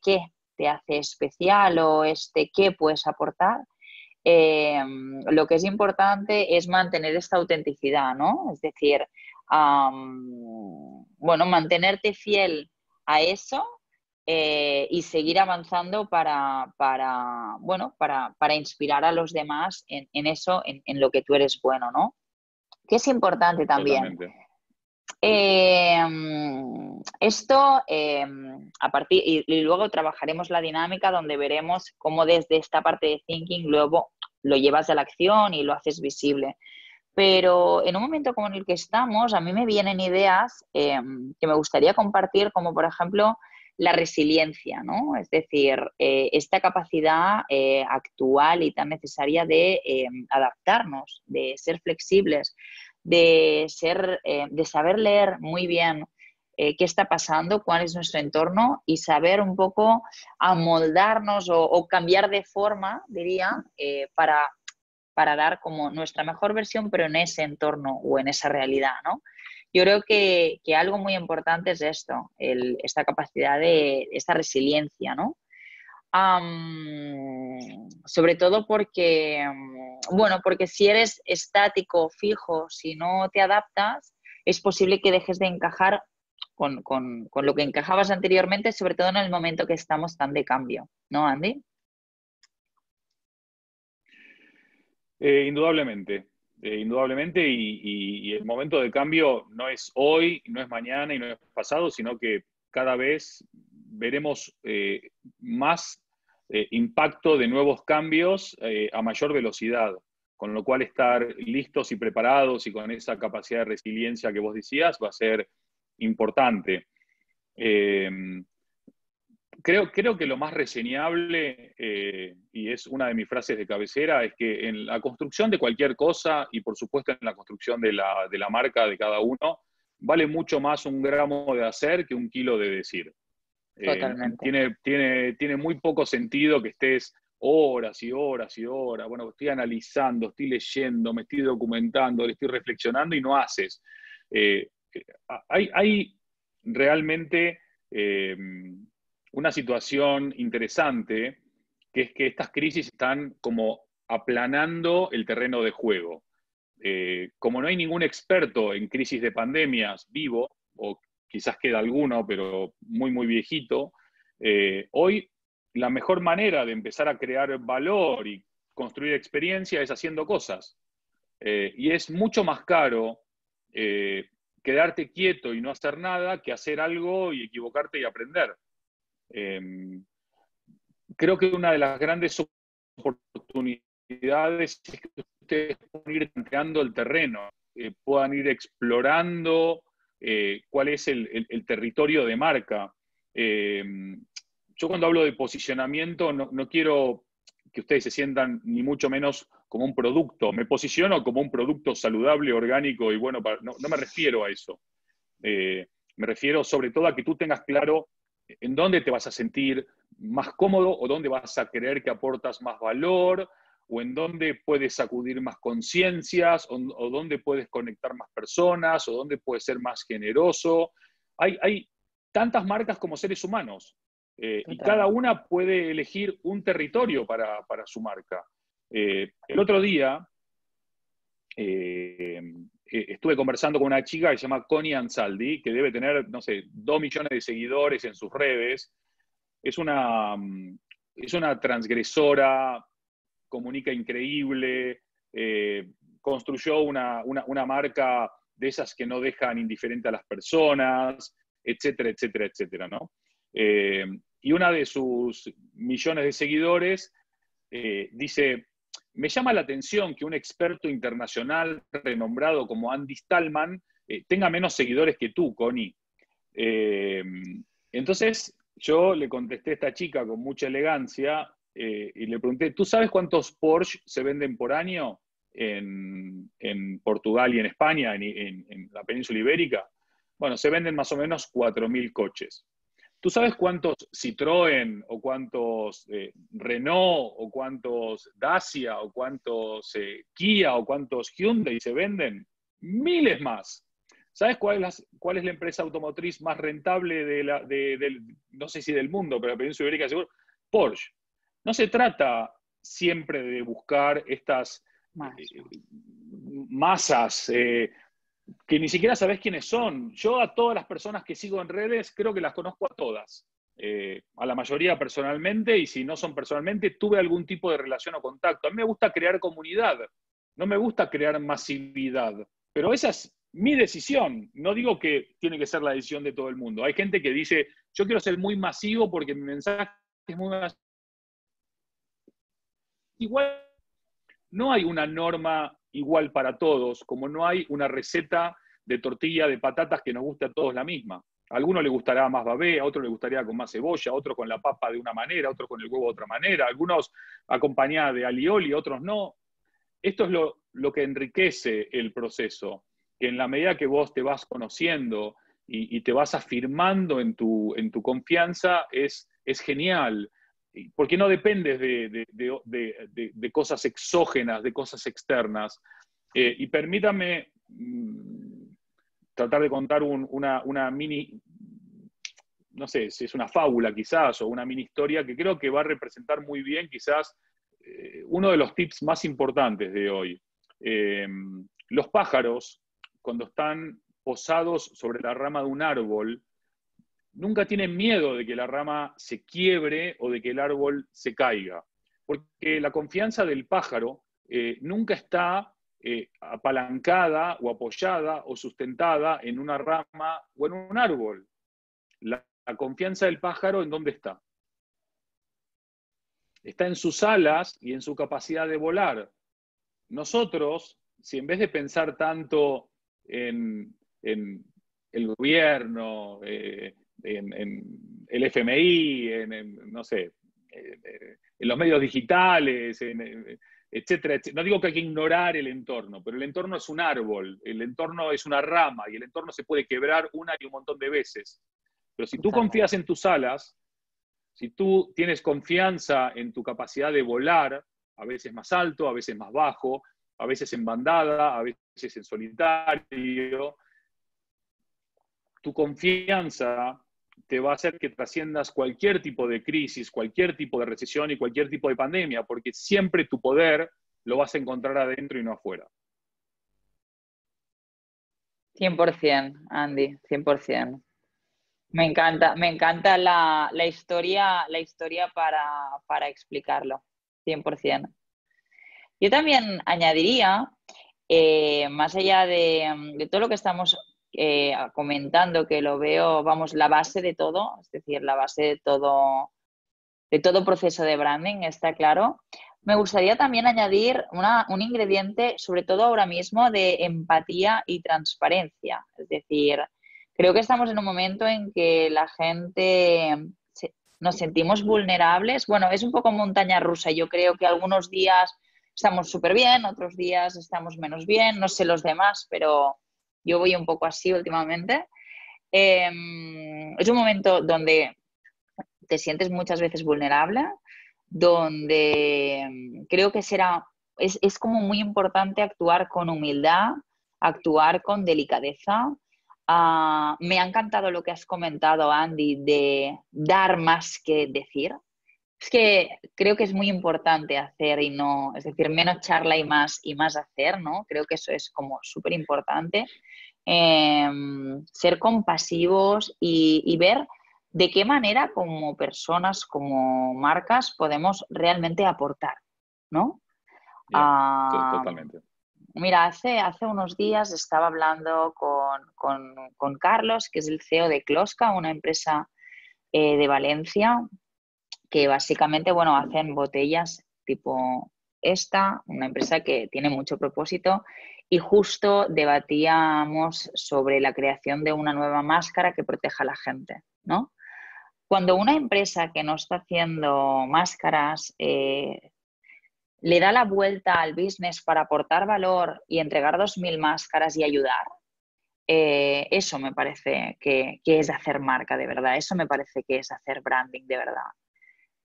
te hace especial o qué puedes aportar, lo que es importante es mantener esta autenticidad, ¿no? Es decir, bueno, mantenerte fiel a eso y seguir avanzando bueno, para inspirar a los demás en eso, en lo que tú eres bueno, ¿no? Que es importante también. Totalmente. Eh, esto, a partir, y luego trabajaremos la dinámica donde veremos cómo desde esta parte de thinking luego lo llevas a la acción y lo haces visible. Pero en un momento como en el que estamos, a mí me vienen ideas que me gustaría compartir, como por ejemplo la resiliencia, ¿no? Es decir, esta capacidad actual y tan necesaria de adaptarnos, de ser flexibles, de saber leer muy bien qué está pasando, cuál es nuestro entorno y saber un poco amoldarnos o cambiar de forma, diría, para dar como nuestra mejor versión, pero en ese entorno o en esa realidad, ¿no? Yo creo que algo muy importante es esto, esta capacidad esta resiliencia, ¿no? Sobre todo porque, bueno, porque si eres estático, fijo, si no te adaptas, es posible que dejes de encajar con lo que encajabas anteriormente, sobre todo en el momento que estamos tan de cambio, ¿no, Andy? Indudablemente, indudablemente, y el momento de cambio no es hoy, no es mañana y no es pasado, sino que cada vez veremos más impacto de nuevos cambios a mayor velocidad, con lo cual estar listos y preparados y con esa capacidad de resiliencia que vos decías va a ser importante. Eh, Creo que lo más reseñable, y es una de mis frases de cabecera, es que en la construcción de cualquier cosa, y por supuesto en la construcción de la marca de cada uno, vale mucho más un gramo de hacer que un kilo de decir. Totalmente. Tiene muy poco sentido que estés horas y horas y horas, bueno, estoy analizando, estoy leyendo, me estoy documentando, le estoy reflexionando y no haces. Eh, hay realmente una situación interesante, que es que estas crisis están como aplanando el terreno de juego. Como no hay ningún experto en crisis de pandemias vivo, o quizás queda alguno, pero muy, muy viejito, hoy la mejor manera de empezar a crear valor y construir experiencia es haciendo cosas. Y es mucho más caro quedarte quieto y no hacer nada que hacer algo y equivocarte y aprender. Eh, Creo que una de las grandes oportunidades es que ustedes puedan ir tanteando el terreno, puedan ir explorando cuál es el territorio de marca. Eh, yo cuando hablo de posicionamiento no quiero que ustedes se sientan ni mucho menos como un producto. Me posiciono como un producto saludable, orgánico y bueno, no me refiero a eso. Me refiero sobre todo a que tú tengas claro en dónde te vas a sentir más cómodo o dónde vas a creer que aportas más valor o en dónde puedes sacudir más conciencias o dónde puedes conectar más personas o dónde puedes ser más generoso. Hay tantas marcas como seres humanos y cada Totalmente. una puede elegir un territorio para su marca. El otro día eh, estuve conversando con una chica que se llama Connie Ansaldi, que debe tener, no sé, 2 millones de seguidores en sus redes. Es es una transgresora, comunica increíble, construyó una marca de esas que no dejan indiferente a las personas, etcétera, etcétera, etcétera, ¿no? Y una de sus millones de seguidores dice, me llama la atención que un experto internacional renombrado como Andy Stallman tenga menos seguidores que tú, Connie. Eh, entonces yo le contesté a esta chica con mucha elegancia y le pregunté, ¿tú sabes cuántos Porsche se venden por año en Portugal y en España, en la península ibérica? Bueno, se venden más o menos 4.000 coches. ¿Tú sabes cuántos Citroën o cuántos Renault o cuántos Dacia o cuántos Kia o cuántos Hyundai se venden? Miles más. ¿Sabes cuál es la empresa automotriz más rentable no sé si del mundo, pero la península ibérica seguro? Porsche. No se trata siempre de buscar estas Más. masas. que ni siquiera sabés quiénes son. Yo a todas las personas que sigo en redes creo que las conozco a todas. A la mayoría personalmente, y si no son personalmente, tuve algún tipo de relación o contacto. A mí me gusta crear comunidad, no me gusta crear masividad, pero esa es mi decisión. No digo que tiene que ser la decisión de todo el mundo. Hay gente que dice, yo quiero ser muy masivo porque mi mensaje es muy masivo. Igual no hay una norma igual para todos, como no hay una receta de tortilla de patatas que nos guste a todos la misma. A alguno le gustará más babé, a otro le gustaría con más cebolla, a otro con la papa de una manera, a otro con el huevo de otra manera, algunos acompañados de alioli, otros no. Esto es lo que enriquece el proceso, que en la medida que vos te vas conociendo y te vas afirmando en tu confianza, es genial, porque no dependes de cosas exógenas, de cosas externas. Y permítame tratar de contar una mini, no sé si es una fábula quizás, o una mini historia que creo que va a representar muy bien quizás uno de los tips más importantes de hoy. Los pájaros, cuando están posados sobre la rama de un árbol, nunca tienen miedo de que la rama se quiebre o de que el árbol se caiga, porque la confianza del pájaro nunca está apalancada o apoyada o sustentada en una rama o en un árbol. La confianza del pájaro, ¿en dónde está? Está en sus alas y en su capacidad de volar. Nosotros, si en vez de pensar tanto en el gobierno, en el FMI, no sé, en los medios digitales, etcétera, etcétera. No digo que hay que ignorar el entorno, pero el entorno es un árbol, el entorno es una rama y el entorno se puede quebrar una y un montón de veces. Pero si tú confías en tus alas, si tú tienes confianza en tu capacidad de volar, a veces más alto, a veces más bajo, a veces en bandada, a veces en solitario, tu confianza te va a hacer que trasciendas cualquier tipo de crisis, cualquier tipo de recesión y cualquier tipo de pandemia, porque siempre tu poder lo vas a encontrar adentro y no afuera. 100%, Andy, 100%. Me encanta la historia para explicarlo, 100%. Yo también añadiría, más allá de todo lo que estamos comentando, que lo veo, vamos, la base de todo, es decir, la base de todo proceso de branding, está claro. Me gustaría también añadir un ingrediente, sobre todo ahora mismo, de empatía y transparencia. Es decir, creo que estamos en un momento en que la gente nos sentimos vulnerables. Bueno, es un poco montaña rusa. Yo creo que algunos días estamos súper bien, otros días estamos menos bien. No sé los demás, pero yo voy un poco así últimamente. Es un momento donde te sientes muchas veces vulnerable, donde creo que es como muy importante actuar con humildad, actuar con delicadeza. Me ha encantado lo que has comentado, Andy, de dar más que decir. Es que creo que es muy importante hacer y no, es decir, menos charla y más hacer, ¿no? Creo que eso es como súper importante. Ser compasivos y ver de qué manera como personas, como marcas, podemos realmente aportar, ¿no? Yeah, Ah, totalmente. mira, hace unos días estaba hablando con Carlos, que es el CEO de Closca, una empresa de Valencia, que básicamente, bueno, hacen botellas tipo esta, una empresa que tiene mucho propósito, y justo debatíamos sobre la creación de una nueva máscara que proteja a la gente, ¿no? Cuando una empresa que no está haciendo máscaras le da la vuelta al business para aportar valor y entregar 2.000 máscaras y ayudar, eso me parece que es hacer marca de verdad, eso me parece que es hacer branding de verdad.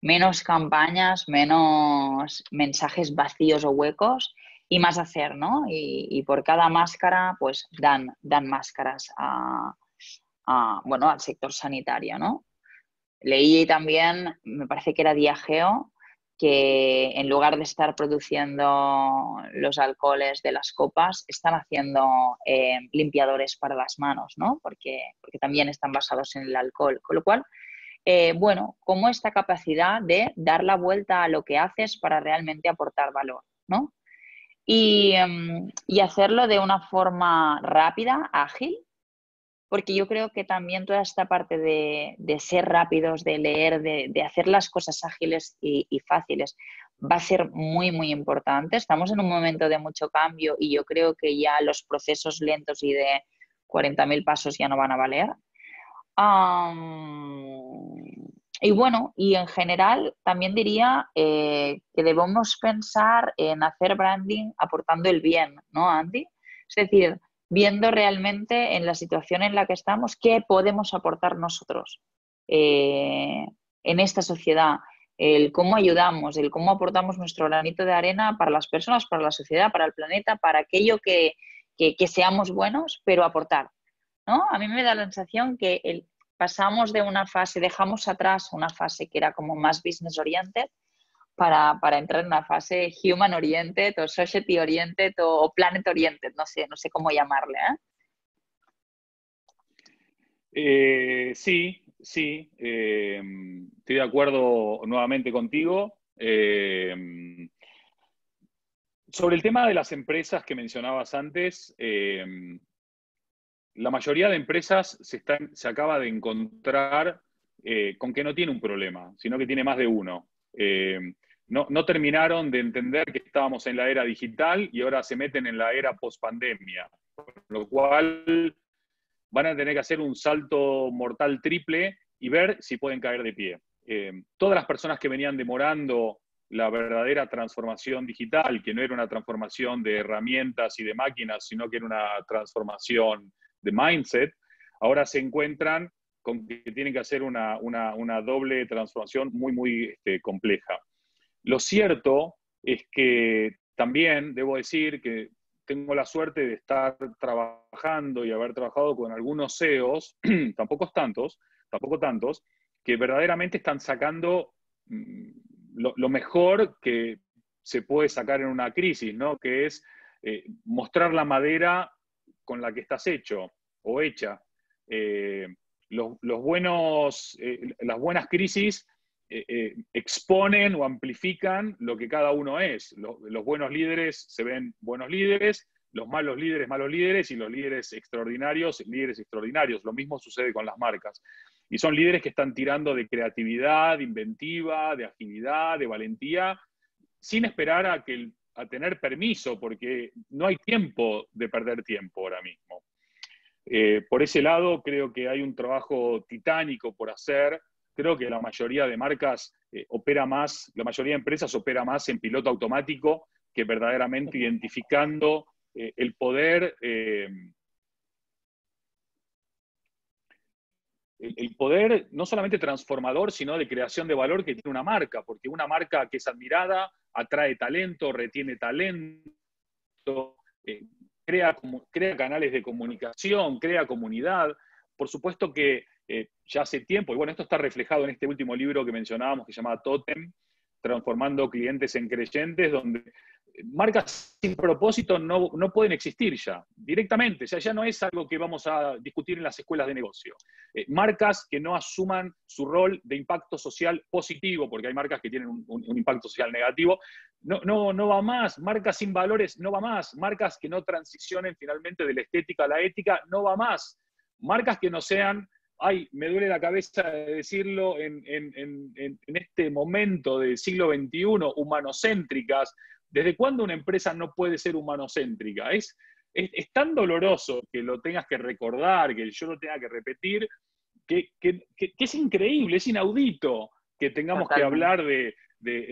Menos campañas, menos mensajes vacíos o huecos y más hacer, ¿no? Y por cada máscara, pues dan máscaras bueno, al sector sanitario, ¿no? Leí también, me parece que era Diageo, que en lugar de estar produciendo los alcoholes de las copas, están haciendo limpiadores para las manos, ¿no? Porque también están basados en el alcohol. Con lo cual, bueno, como esta capacidad de dar la vuelta a lo que haces para realmente aportar valor, ¿no? Y hacerlo de una forma rápida, ágil, porque yo creo que también toda esta parte de ser rápidos, de leer, de hacer las cosas ágiles y fáciles va a ser muy, muy importante. Estamos en un momento de mucho cambio y yo creo que ya los procesos lentos y de 40.000 pasos ya no van a valer. Y bueno, y en general también diría que debemos pensar en hacer branding aportando el bien, ¿no, Andy? Es decir, viendo realmente en la situación en la que estamos qué podemos aportar nosotros en esta sociedad, el cómo ayudamos, el cómo aportamos nuestro granito de arena para las personas, para la sociedad, para el planeta, para aquello que seamos buenos, pero aportar, ¿no? A mí me da la sensación que pasamos de una fase, dejamos atrás una fase que era como más business oriented para entrar en una fase human oriented o society oriented o planet oriented, no sé cómo llamarle, Sí, sí, estoy de acuerdo nuevamente contigo. Sobre el tema de las empresas que mencionabas antes, la mayoría de empresas se acaba de encontrar con que no tiene un problema, sino que tiene más de uno. No terminaron de entender que estábamos en la era digital y ahora se meten en la era post-pandemia, con lo cual van a tener que hacer un salto mortal triple y ver si pueden caer de pie. Todas las personas que venían demorando la verdadera transformación digital, que no era una transformación de herramientas y de máquinas, sino que era una transformación de mindset, ahora se encuentran con que tienen que hacer una doble transformación muy, muy compleja. Lo cierto es que también debo decir que tengo la suerte de estar trabajando y haber trabajado con algunos CEOs, tampoco tantos, que verdaderamente están sacando lo mejor que se puede sacar en una crisis, ¿no? Que es mostrar la madera con la que estás hecho o hecha. Las buenas crisis exponen o amplifican lo que cada uno es. Los buenos líderes se ven buenos líderes, los malos líderes, y los líderes extraordinarios. Lo mismo sucede con las marcas. Y son líderes que están tirando de creatividad, de inventiva, de agilidad, de valentía, sin esperar a tener permiso, porque no hay tiempo de perder tiempo ahora mismo. Por ese lado, creo que hay un trabajo titánico por hacer. Creo que la mayoría de marcas la mayoría de empresas opera más en piloto automático que verdaderamente identificando el poder no solamente transformador, sino de creación de valor que tiene una marca, porque una marca que es admirada atrae talento, retiene talento, crea canales de comunicación, crea comunidad. Por supuesto que ya hace tiempo, y bueno, esto está reflejado en este último libro que mencionábamos, que se llama Totem, Transformando Clientes en Creyentes, donde marcas sin propósito no pueden existir ya, directamente. O sea, ya no es algo que vamos a discutir en las escuelas de negocio. Marcas que no asuman su rol de impacto social positivo, porque hay marcas que tienen un impacto social negativo, no va más. Marcas sin valores, no va más. Marcas que no transicionen finalmente de la estética a la ética, no va más. Marcas que no sean, ay, me duele la cabeza de decirlo en este momento del siglo XXI, humanocéntricas. ¿Desde cuándo una empresa no puede ser humanocéntrica? Es tan doloroso que lo tengas que recordar, que yo lo tenga que repetir, que es increíble, es inaudito que tengamos que hablar de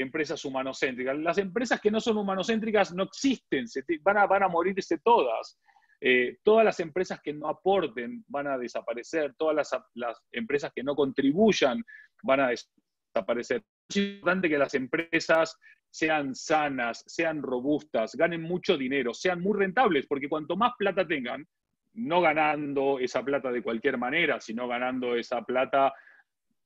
empresas humanocéntricas. Las empresas que no son humanocéntricas no existen, van a morirse todas. Todas las empresas que no aporten van a desaparecer, todas las empresas que no contribuyan van a desaparecer. Es importante que las empresas sean sanas, sean robustas, ganen mucho dinero, sean muy rentables, porque cuanto más plata tengan, no ganando esa plata de cualquier manera, sino ganando esa plata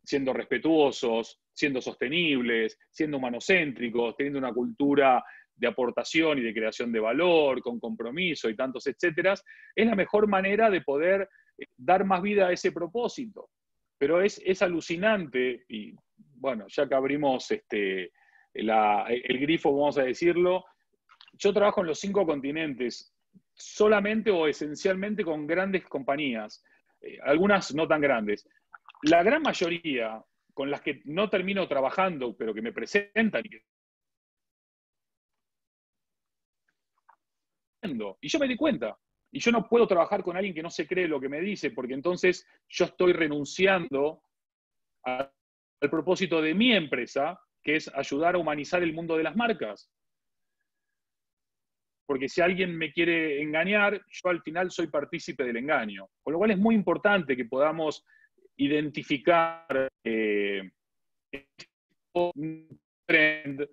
siendo respetuosos, siendo sostenibles, siendo humanocéntricos, teniendo una cultura de aportación y de creación de valor, con compromiso y tantos etcétera, es la mejor manera de poder dar más vida a ese propósito. Pero es alucinante, y bueno, ya que abrimos el grifo, vamos a decirlo, yo trabajo en los 5 continentes, solamente o esencialmente con grandes compañías, algunas no tan grandes. La gran mayoría con las que no termino trabajando, pero que me presentan y yo me di cuenta. Y yo no puedo trabajar con alguien que no se cree lo que me dice, porque entonces yo estoy renunciando al propósito de mi empresa, que es ayudar a humanizar el mundo de las marcas. Porque si alguien me quiere engañar, yo al final soy partícipe del engaño. Con lo cual es muy importante que podamos identificar un trend,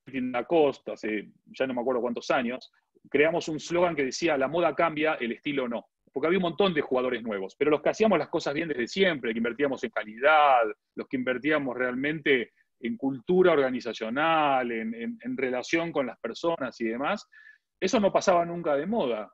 en la costa, hace ya no me acuerdo cuántos años, creamos un slogan que decía: la moda cambia, el estilo no. Porque había un montón de jugadores nuevos, pero los que hacíamos las cosas bien desde siempre, que invertíamos en calidad, los que invertíamos realmente en cultura organizacional, en relación con las personas y demás, eso no pasaba nunca de moda.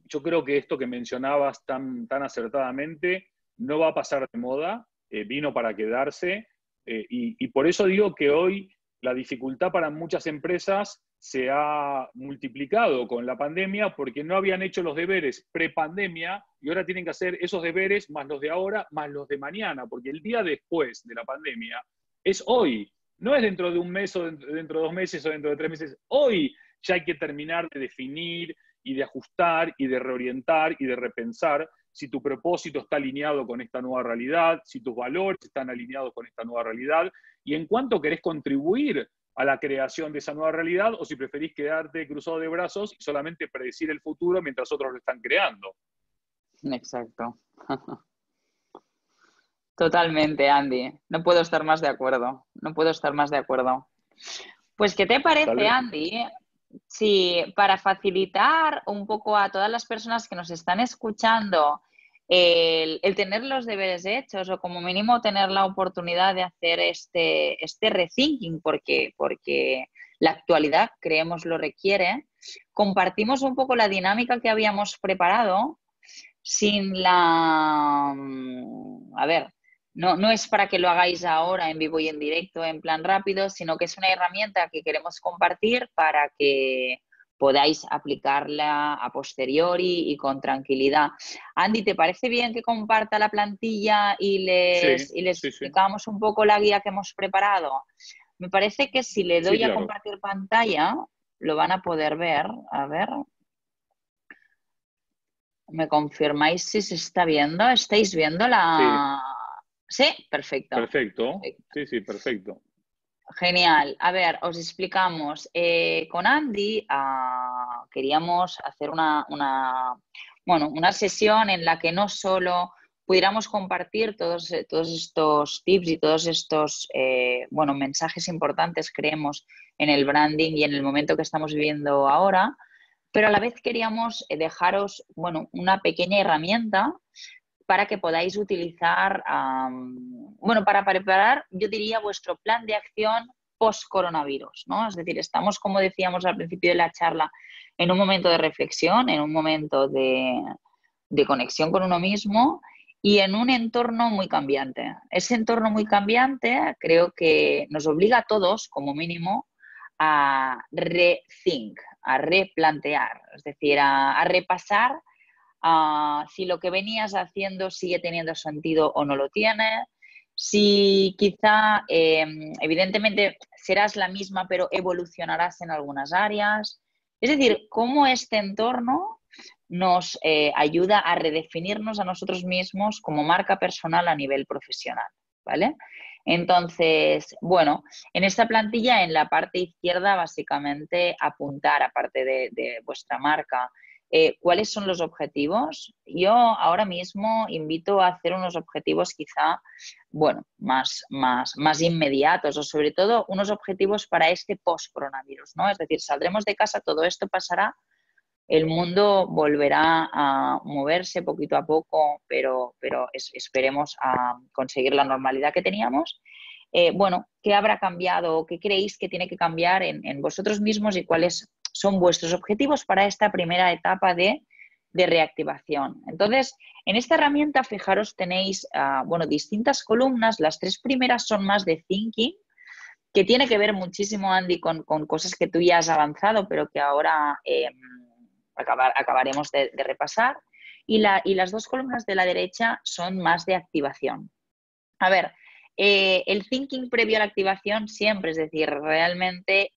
Yo creo que esto que mencionabas tan acertadamente no va a pasar de moda, vino para quedarse, y por eso digo que hoy la dificultad para muchas empresas se ha multiplicado con la pandemia porque no habían hecho los deberes pre-pandemia y ahora tienen que hacer esos deberes más los de ahora, más los de mañana, porque el día después de la pandemia es hoy, no es dentro de un mes o dentro de 2 meses o dentro de 3 meses, hoy ya hay que terminar de definir y de ajustar y de reorientar y de repensar si tu propósito está alineado con esta nueva realidad, si tus valores están alineados con esta nueva realidad, y en cuánto querés contribuir a la creación de esa nueva realidad, o si preferís quedarte cruzado de brazos y solamente predecir el futuro mientras otros lo están creando. Exacto. Totalmente, Andy. No puedo estar más de acuerdo. No puedo estar más de acuerdo. Pues, ¿qué te Tal parece, vez, Andy? Si para facilitar un poco a todas las personas que nos están escuchando el tener los deberes hechos o como mínimo tener la oportunidad de hacer este rethinking porque la actualidad, creemos, lo requiere, compartimos un poco la dinámica que habíamos preparado sin la... A ver, no es para que lo hagáis ahora en vivo y en directo, en plan rápido, sino que es una herramienta que queremos compartir para que podáis aplicarla a posteriori y con tranquilidad. Andy, ¿te parece bien que comparta la plantilla sí, y les sí, sí, explicamos un poco la guía que hemos preparado? Me parece que si le sí, doy a claro. compartir pantalla, lo van a poder ver. A ver, ¿me confirmáis si se está viendo? ¿Estáis viendo Sí, la...? Sí, perfecto. perfecto. Perfecto. Sí, sí, perfecto. Genial. A ver, os explicamos. Con Andy queríamos hacer bueno, una sesión en la que no solo pudiéramos compartir todos estos tips y todos estos bueno, mensajes importantes, creemos, en el branding y en el momento que estamos viviendo ahora, pero a la vez queríamos dejaros, bueno, una pequeña herramienta para que podáis utilizar, bueno, para preparar, yo diría, vuestro plan de acción post-coronavirus, ¿no? Es decir, estamos, como decíamos al principio de la charla, en un momento de reflexión, en un momento de conexión con uno mismo y en un entorno muy cambiante. Ese entorno muy cambiante creo que nos obliga a todos, como mínimo, a rethink, a replantear, es decir, a repasar si lo que venías haciendo sigue teniendo sentido o no lo tiene, si quizá, evidentemente, serás la misma, pero evolucionarás en algunas áreas. Es decir, cómo este entorno nos ayuda a redefinirnos a nosotros mismos como marca personal a nivel profesional, ¿vale? Entonces, bueno, en esta plantilla, en la parte izquierda, básicamente apuntar, aparte de vuestra marca, ¿cuáles son los objetivos? Yo ahora mismo invito a hacer unos objetivos quizá, bueno, más inmediatos o sobre todo unos objetivos para este post-coronavirus, ¿no? Es decir, saldremos de casa, todo esto pasará, el mundo volverá a moverse poquito a poco, pero esperemos a conseguir la normalidad que teníamos. Bueno, ¿qué habrá cambiado o qué creéis que tiene que cambiar en vosotros mismos y cuáles son vuestros objetivos para esta primera etapa de reactivación? Entonces, en esta herramienta, fijaros, tenéis bueno, distintas columnas. Las 3 primeras son más de thinking, que tiene que ver muchísimo, Andy, con cosas que tú ya has avanzado, pero que ahora acabaremos de repasar. Y las 2 columnas de la derecha son más de activación. A ver, el thinking previo a la activación siempre, es decir, realmente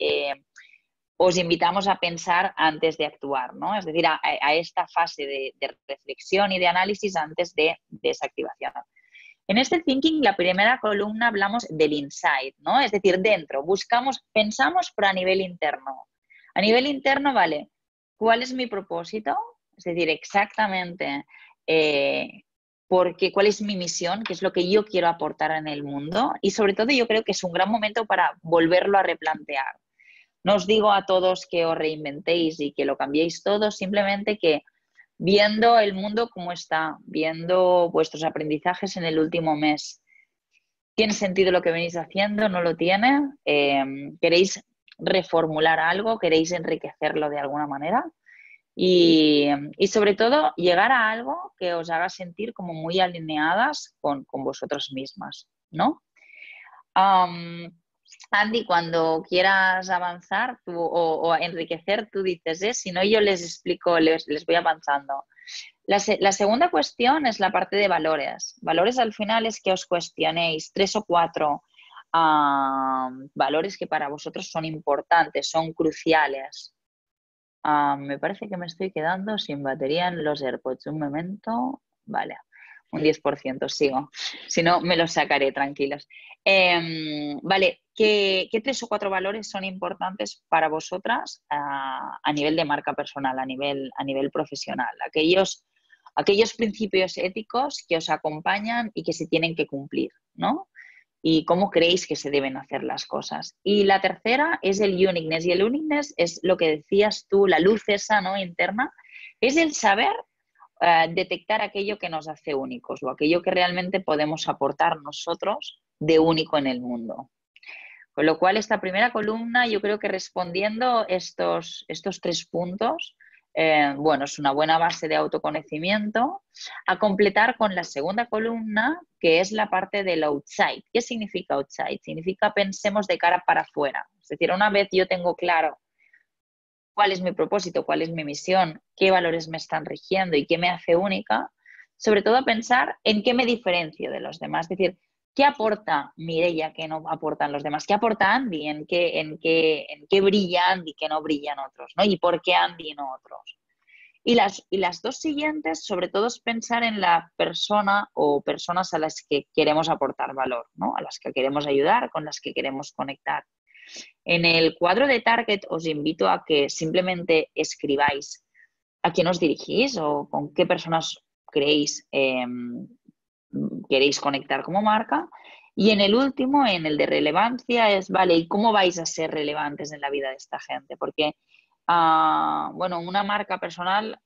os invitamos a pensar antes de actuar, ¿no? Es decir, a esta fase de reflexión y de análisis antes de esa activación. En este thinking, la primera columna hablamos del inside, ¿no? Es decir, dentro, pensamos, pero a nivel interno. A nivel interno, vale, ¿cuál es mi propósito? Es decir, exactamente cuál es mi misión, qué es lo que yo quiero aportar en el mundo. Y sobre todo yo creo que es un gran momento para volverlo a replantear. No os digo a todos que os reinventéis y que lo cambiéis todo, simplemente que viendo el mundo como está, viendo vuestros aprendizajes en el último mes, ¿tiene sentido lo que venís haciendo? ¿No lo tiene? ¿Queréis reformular algo? ¿Queréis enriquecerlo de alguna manera? Y sobre todo, llegar a algo que os haga sentir como muy alineadas con vosotras mismas, ¿no? Andy, cuando quieras avanzar o enriquecer, tú dices, si no yo les explico, les voy avanzando. La segunda cuestión es la parte de valores. Valores al final es que os cuestionéis 3 o 4 valores que para vosotros son importantes, son cruciales. Me parece que me estoy quedando sin batería en los AirPods. Un momento. Vale, un 10%, sigo. Si no, me los sacaré, tranquilos. Vale, ¿qué 3 o 4 valores son importantes para vosotras a nivel de marca personal, a nivel profesional? Aquellos principios éticos que os acompañan y que se tienen que cumplir, ¿no? Y cómo creéis que se deben hacer las cosas. Y la tercera es el uniqueness. Y el uniqueness es lo que decías tú, la luz esa, ¿no?, interna, es el saber detectar aquello que nos hace únicos o aquello que realmente podemos aportar nosotros de único en el mundo. Con lo cual, esta primera columna, yo creo que respondiendo estos 3 puntos, bueno, es una buena base de autoconocimiento, a completar con la segunda columna, que es la parte del outside. ¿Qué significa outside? Significa pensemos de cara para afuera. Es decir, una vez yo tengo claro cuál es mi propósito, cuál es mi misión, qué valores me están rigiendo y qué me hace única, sobre todo pensar en qué me diferencio de los demás. Es decir, ¿qué aporta Mireia que no aportan los demás? ¿Qué aporta Andy? ¿En qué brilla Andy que no brillan otros? ¿No? ¿Y por qué Andy y no otros? Y las 2 siguientes, sobre todo, es pensar en la persona o personas a las que queremos aportar valor, ¿no? A las que queremos ayudar, con las que queremos conectar. En el cuadro de target os invito a que simplemente escribáis a quién os dirigís o con qué personas queréis conectar como marca. Y en el último, en el de relevancia, es, vale, ¿y cómo vais a ser relevantes en la vida de esta gente? Porque, bueno, una marca personal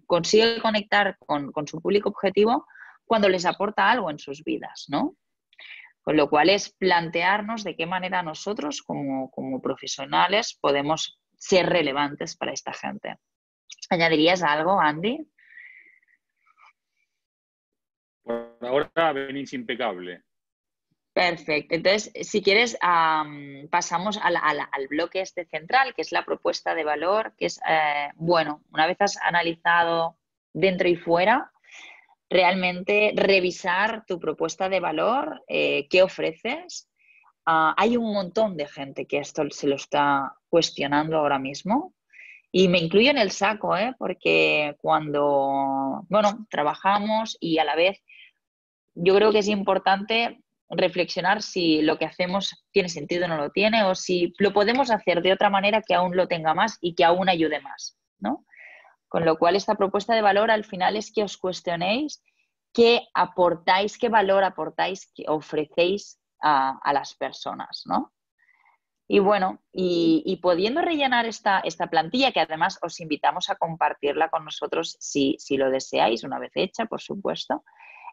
consigue conectar con su público objetivo cuando les aporta algo en sus vidas, ¿no? Con lo cual es plantearnos de qué manera nosotros como profesionales podemos ser relevantes para esta gente. ¿Añadirías algo, Andy? Por ahora venís impecable. Perfecto. Entonces, si quieres, pasamos al bloque este central, que es la propuesta de valor, que es, bueno, una vez has analizado dentro y fuera, realmente revisar tu propuesta de valor, qué ofreces. Hay un montón de gente que esto se lo está cuestionando ahora mismo y me incluyo en el saco, porque cuando, bueno, trabajamos y a la vez yo creo que es importante reflexionar si lo que hacemos tiene sentido o no lo tiene o si lo podemos hacer de otra manera que aún lo tenga más y que aún ayude más, ¿no? Con lo cual, esta propuesta de valor al final es que os cuestionéis qué aportáis, qué valor aportáis, qué ofrecéis a las personas, ¿no? Y bueno, y pudiendo rellenar esta plantilla, que además os invitamos a compartirla con nosotros si lo deseáis, una vez hecha, por supuesto,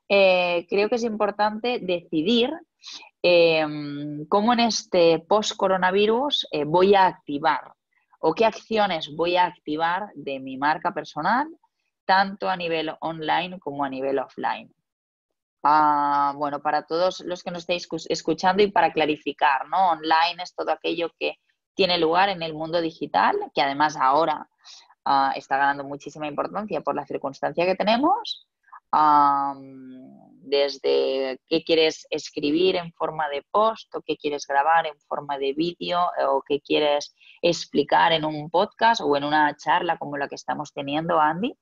creo que es importante decidir eh, cómo en este post-coronavirus voy a activar o qué acciones voy a activar de mi marca personal, tanto a nivel online como a nivel offline. Bueno, para todos los que nos estéis escuchando y para clarificar, ¿no? Online es todo aquello que tiene lugar en el mundo digital, que además ahora está ganando muchísima importancia por la circunstancia que tenemos. Desde qué quieres escribir en forma de post o qué quieres grabar en forma de vídeo o qué quieres explicar en un podcast o en una charla como la que estamos teniendo, Andy.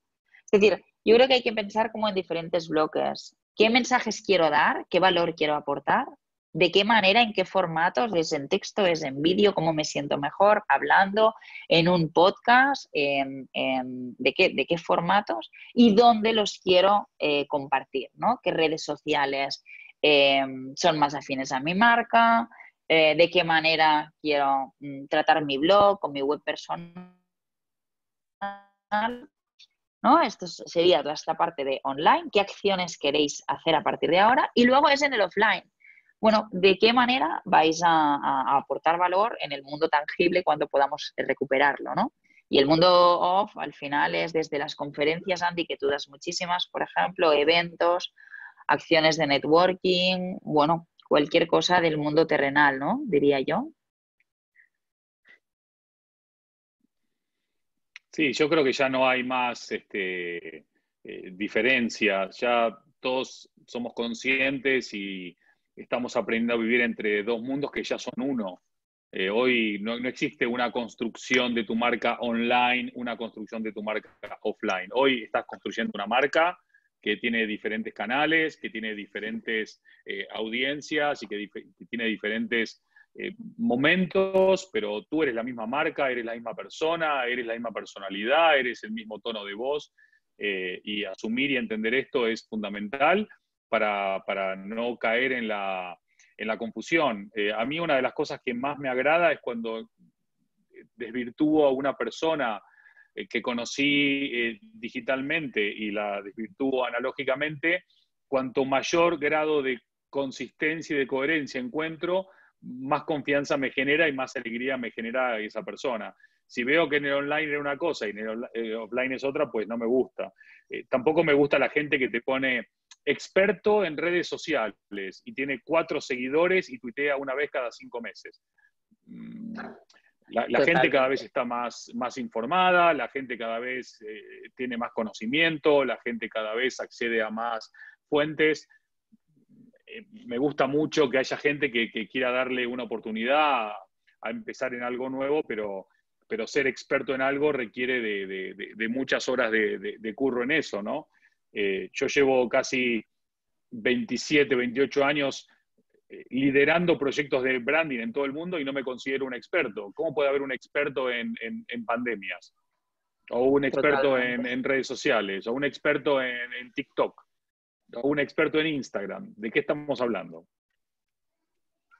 Es decir, yo creo que hay que pensar como en diferentes bloques. ¿Qué mensajes quiero dar? ¿Qué valor quiero aportar? ¿De qué manera? ¿En qué formatos? ¿Es en texto? ¿Es en vídeo? ¿Cómo me siento mejor hablando? ¿En un podcast? ¿De qué formatos? ¿Y dónde los quiero compartir? ¿No? ¿Qué redes sociales son más afines a mi marca? ¿De qué manera quiero tratar mi blog o mi web personal? ¿No? Esto sería esta parte de online, qué acciones queréis hacer a partir de ahora y luego es en el offline. Bueno, ¿de qué manera vais a aportar valor en el mundo tangible cuando podamos recuperarlo, ¿no? Y el mundo off al final es desde las conferencias, Andy, que tú das muchísimas, por ejemplo, eventos, acciones de networking, bueno, cualquier cosa del mundo terrenal, ¿no? Diría yo. Sí, yo creo que ya no hay más diferencias, ya todos somos conscientes y estamos aprendiendo a vivir entre dos mundos que ya son uno. Hoy no existe una construcción de tu marca online, una construcción de tu marca offline. Hoy estás construyendo una marca que tiene diferentes canales, que tiene diferentes audiencias y que tiene diferentes momentos, pero tú eres la misma marca, eres la misma persona, eres la misma personalidad, eres el mismo tono de voz, y asumir y entender esto es fundamental para no caer en la confusión. A mí una de las cosas que más me agrada es cuando desvirtúo a una persona que conocí digitalmente y la desvirtúo analógicamente, cuanto mayor grado de consistencia y de coherencia encuentro, más confianza me genera y más alegría me genera esa persona. Si veo que en el online era una cosa y en el offline es otra, pues no me gusta. Tampoco me gusta la gente que te pone experto en redes sociales y tiene 4 seguidores y tuitea una vez cada 5 meses. La gente cada vez Totalmente. está más informada, la gente cada vez tiene más conocimiento, la gente cada vez accede a más fuentes. Me gusta mucho que haya gente que quiera darle una oportunidad a empezar en algo nuevo, pero ser experto en algo requiere de muchas horas de curro en eso, ¿no? Yo llevo casi 27, 28 años liderando proyectos de branding en todo el mundo y no me considero un experto. ¿Cómo puede haber un experto en pandemias? O un experto Totalmente. en redes sociales, o un experto en TikTok, o un experto en Instagram. ¿De qué estamos hablando?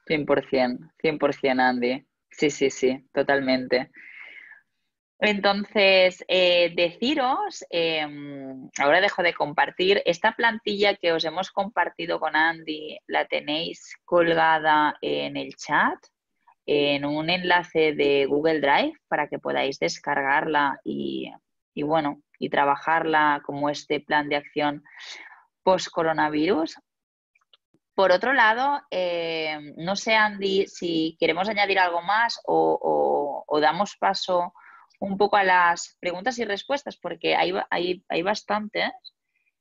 100%, Andy. Sí, sí, sí, totalmente. Entonces, deciros, ahora dejo de compartir, esta plantilla que os hemos compartido con Andy, la tenéis colgada en el chat, en un enlace de Google Drive para que podáis descargarla y bueno, y trabajarla como este plan de acción post-coronavirus. Por otro lado, no sé, Andy, si queremos añadir algo más o damos paso un poco a las preguntas y respuestas, porque hay bastantes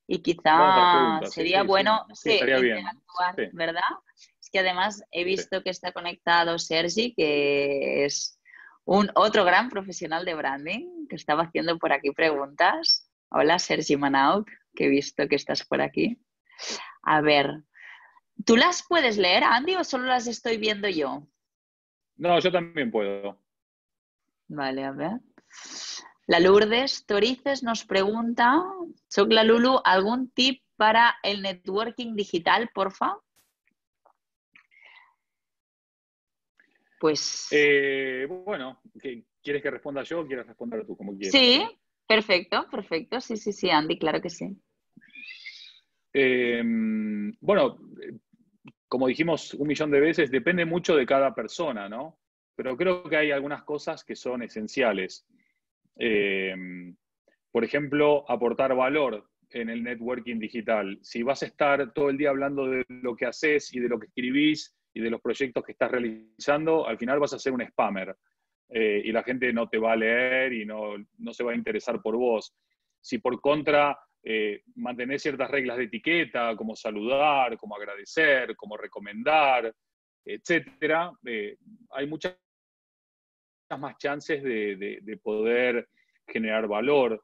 y Vamos a las quizá preguntas. Sí, sería sí, sí. bueno, Sí, sí, estaría bien. interactuar, Sí, ¿verdad? Es que además he sí. visto que está conectado Sergi, que es un otro gran profesional de branding, que estaba haciendo por aquí preguntas. Hola, Sergi Manaut, que he visto que estás por aquí. A ver. ¿Tú las puedes leer, Andy, o solo las estoy viendo yo? No, yo también puedo. Vale, a ver. La Lourdes Torices nos pregunta, soc la Lulu, ¿algún tip para el networking digital, porfa? Pues Bueno, ¿quieres que responda yo o quieres responder tú? Como quieras, sí, ¿eh? perfecto, perfecto. Sí, sí, sí, Andy, claro que sí. Bueno, como dijimos 1.000.000 de veces, depende mucho de cada persona, ¿no? Pero creo que hay algunas cosas que son esenciales. Eh, por ejemplo, aportar valor en el networking digital. Si vas a estar todo el día hablando de lo que haces y de lo que escribís y de los proyectos que estás realizando, al final vas a ser un spammer. Y la gente no te va a leer y no se va a interesar por vos. Si por contra mantenés ciertas reglas de etiqueta, como saludar, como agradecer, como recomendar, etcétera, hay muchas más chances de poder generar valor.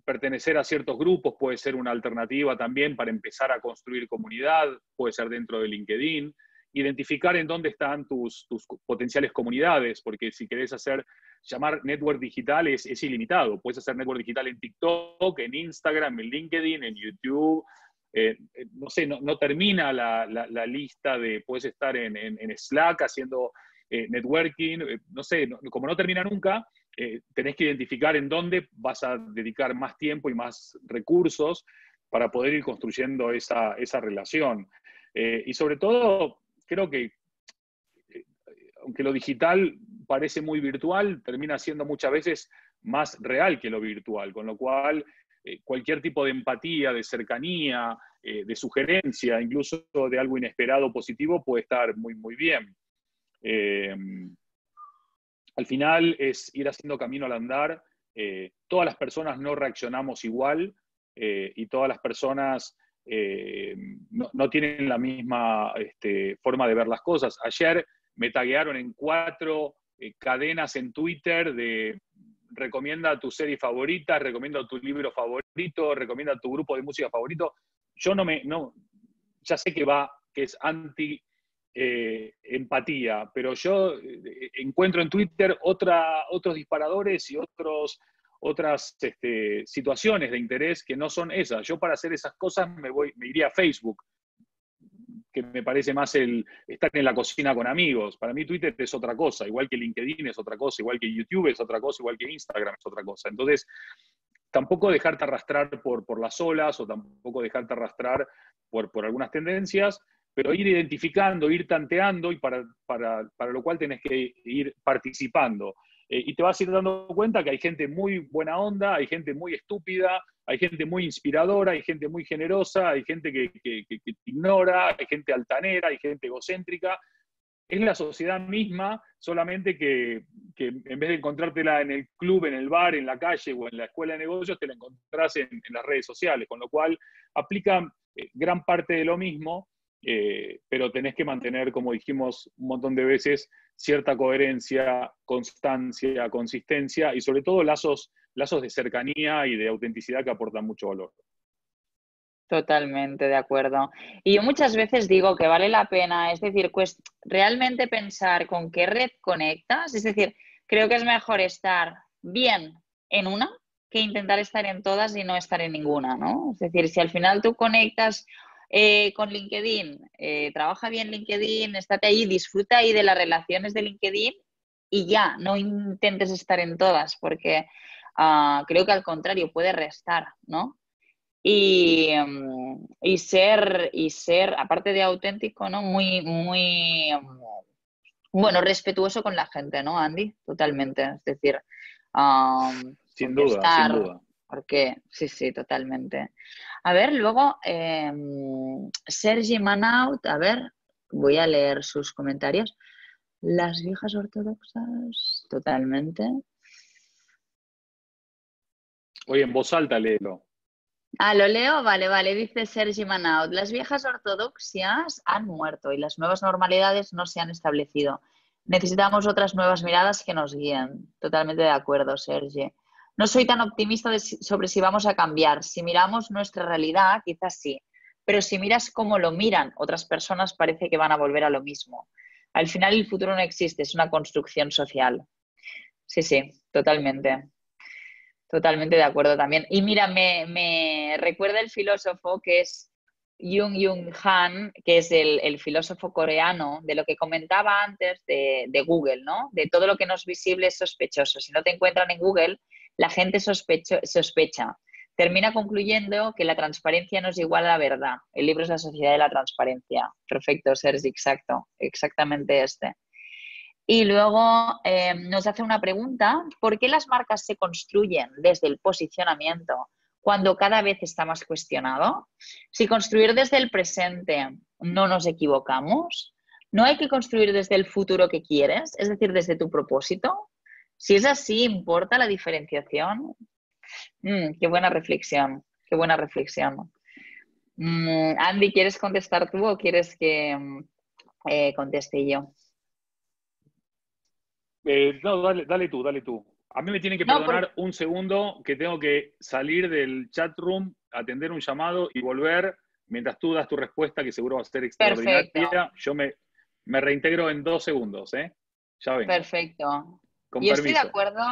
Pertenecer a ciertos grupos puede ser una alternativa también para empezar a construir comunidad, puede ser dentro de LinkedIn. Identificar en dónde están tus potenciales comunidades, porque si querés llamar network digital es ilimitado. Puedes hacer network digital en TikTok, en Instagram, en LinkedIn, en YouTube. No sé, no termina la lista de, puedes estar en Slack haciendo networking, no sé, como no termina nunca, tenés que identificar en dónde vas a dedicar más tiempo y más recursos para poder ir construyendo esa relación. Y sobre todo, creo que aunque lo digital parece muy virtual, termina siendo muchas veces más real que lo virtual, con lo cual cualquier tipo de empatía, de cercanía, de sugerencia, incluso de algo inesperado positivo, puede estar muy, muy bien. Eh, Al final es ir haciendo camino al andar. Todas las personas no reaccionamos igual y todas las personas no tienen la misma forma de ver las cosas. Ayer me taguearon en 4 cadenas en Twitter de recomienda tu serie favorita, recomienda tu libro favorito, recomienda tu grupo de música favorito. Yo ya sé que es anti empatía, pero yo encuentro en Twitter otros disparadores y otras situaciones de interés que no son esas. Yo para hacer esas cosas me iría a Facebook, que me parece más el estar en la cocina con amigos. Para mí Twitter es otra cosa, igual que LinkedIn es otra cosa, igual que YouTube es otra cosa, igual que Instagram es otra cosa. Entonces, tampoco dejarte arrastrar por las olas o tampoco dejarte arrastrar por algunas tendencias, pero ir identificando, ir tanteando y para lo cual tenés que ir participando. Y te vas a ir dando cuenta que hay gente muy buena onda, hay gente muy estúpida, hay gente muy inspiradora, hay gente muy generosa, hay gente que te ignora, hay gente altanera, hay gente egocéntrica. Es la sociedad misma, solamente que en vez de encontrártela en el club, en el bar, en la calle o en la escuela de negocios, te la encontrás en las redes sociales, con lo cual aplica gran parte de lo mismo, pero tenés que mantener, como dijimos un montón de veces, cierta coherencia, constancia, consistencia y sobre todo lazos de cercanía y de autenticidad que aportan mucho valor. Totalmente de acuerdo. Y yo muchas veces digo que vale la pena, es decir, pues realmente pensar con qué red conectas, es decir, creo que es mejor estar bien en una que intentar estar en todas y no estar en ninguna, ¿no? Es decir, si al final tú conectas con LinkedIn, trabaja bien LinkedIn, estate ahí, disfruta ahí de las relaciones de LinkedIn y ya, no intentes estar en todas, porque creo que al contrario puede restar, ¿no? Y ser, aparte de auténtico, ¿no? Muy, muy, bueno, respetuoso con la gente, ¿no, Andy? Totalmente. Es decir, Sin duda, sin contestar, duda. porque sí, sí, totalmente. A ver, luego, Sergi Manaut, a ver, voy a leer sus comentarios. Las viejas ortodoxas, totalmente. Oye, en voz alta léelo. Ah, lo leo, vale, vale, dice Sergi Manaut. Las viejas ortodoxias han muerto y las nuevas normalidades no se han establecido. Necesitamos otras nuevas miradas que nos guíen. Totalmente de acuerdo, Sergi. No soy tan optimista sobre si vamos a cambiar. Si miramos nuestra realidad, quizás sí. Pero si miras cómo lo miran otras personas, parece que van a volver a lo mismo. Al final el futuro no existe, es una construcción social. Sí, sí, totalmente. Totalmente de acuerdo también. Y mira, me recuerda el filósofo que es Jung Han, que es el filósofo coreano, de lo que comentaba antes de Google, ¿no? De todo lo que no es visible es sospechoso. Si no te encuentran en Google, la gente sospecha. Termina concluyendo que la transparencia no es igual a la verdad. El libro es La sociedad de la transparencia. Perfecto, Sergi, exacto. Exactamente este. Y luego nos hace una pregunta: ¿por qué las marcas se construyen desde el posicionamiento cuando cada vez está más cuestionado? Si construir desde el presente no nos equivocamos, ¿no hay que construir desde el futuro que quieres, es decir, desde tu propósito? Si es así, ¿importa la diferenciación? Qué buena reflexión, qué buena reflexión. Andy, ¿quieres contestar tú o quieres que conteste yo? No, dale tú. A mí me tienen que No, perdonar un segundo que tengo que salir del chat room, atender un llamado y volver mientras tú das tu respuesta, que seguro va a ser perfecto, extraordinaria. Yo me reintegro en 2 segundos, ¿eh? Ya vengo. perfecto. Con Yo estoy de permiso. acuerdo.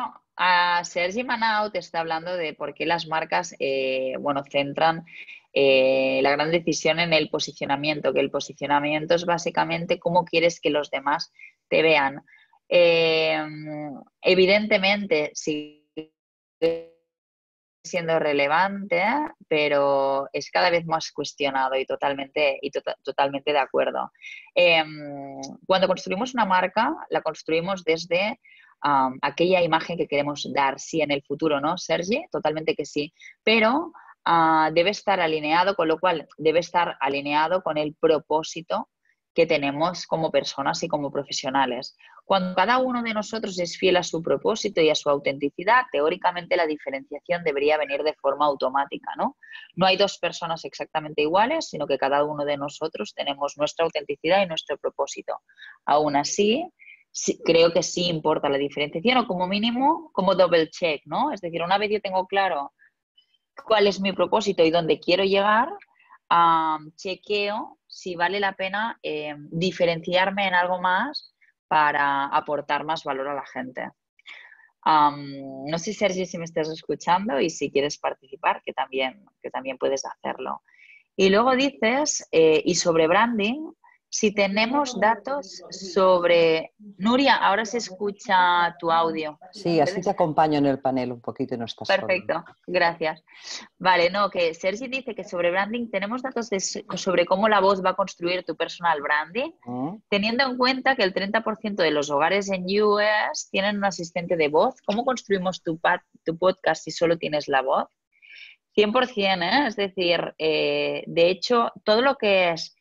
Sergi Manau te está hablando de por qué las marcas, centran la gran decisión en el posicionamiento, que el posicionamiento es básicamente cómo quieres que los demás te vean. Eh, Evidentemente, sigue siendo relevante, pero es cada vez más cuestionado y totalmente de acuerdo. Cuando construimos una marca, la construimos desde aquella imagen que queremos dar, sí, en el futuro, ¿no, Sergi? Totalmente que sí, pero debe estar alineado, con lo cual debe estar alineado con el propósito que tenemos como personas y como profesionales. Cuando cada uno de nosotros es fiel a su propósito y a su autenticidad, teóricamente la diferenciación debería venir de forma automática, ¿no? No hay dos personas exactamente iguales, sino que cada uno de nosotros tenemos nuestra autenticidad y nuestro propósito. Aún así, sí, creo que sí importa la diferenciación, o como mínimo, como double check, ¿no? Es decir, una vez yo tengo claro cuál es mi propósito y dónde quiero llegar, chequeo si vale la pena diferenciarme en algo más para aportar más valor a la gente. No sé, Sergi, si me estás escuchando y si quieres participar, que también puedes hacerlo. Y luego dices, y sobre branding, si tenemos datos sobre... Nuria, ahora se escucha tu audio. Sí, así te acompaño en el panel un poquito y no estás solo. Perfecto, gracias. Vale, no, que Sergi dice que sobre branding tenemos datos sobre cómo la voz va a construir tu personal branding, teniendo en cuenta que el 30% de los hogares en US tienen un asistente de voz. ¿Cómo construimos tu podcast si solo tienes la voz? 100%, ¿eh? Es decir, de hecho, todo lo que es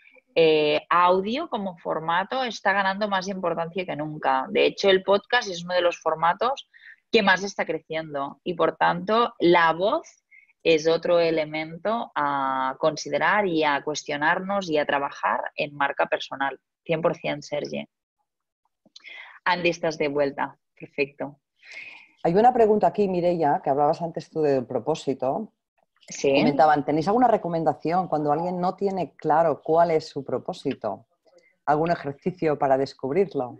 audio como formato está ganando más importancia que nunca. De hecho, el podcast es uno de los formatos que más está creciendo y, por tanto, la voz es otro elemento a considerar y a cuestionarnos y a trabajar en marca personal. 100%, Sergi. Andy, estás de vuelta. Perfecto. Hay una pregunta aquí, Mireia, que hablabas antes tú del propósito. Sí. Comentaban, ¿tenéis alguna recomendación cuando alguien no tiene claro cuál es su propósito? ¿Algún ejercicio para descubrirlo?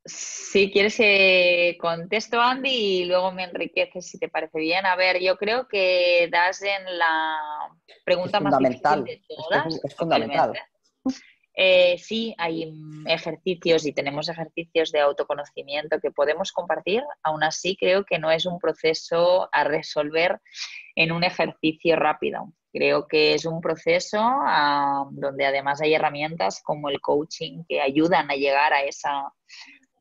Si quieres, contesto, Andy, y luego me enriqueces si te parece bien. A ver, yo creo que das en la pregunta más difícil de todas. Es fundamental. Sí, hay ejercicios y tenemos ejercicios de autoconocimiento que podemos compartir. Aún así, creo que no es un proceso a resolver en un ejercicio rápido. Creo que es un proceso donde además hay herramientas como el coaching que ayudan a llegar a esa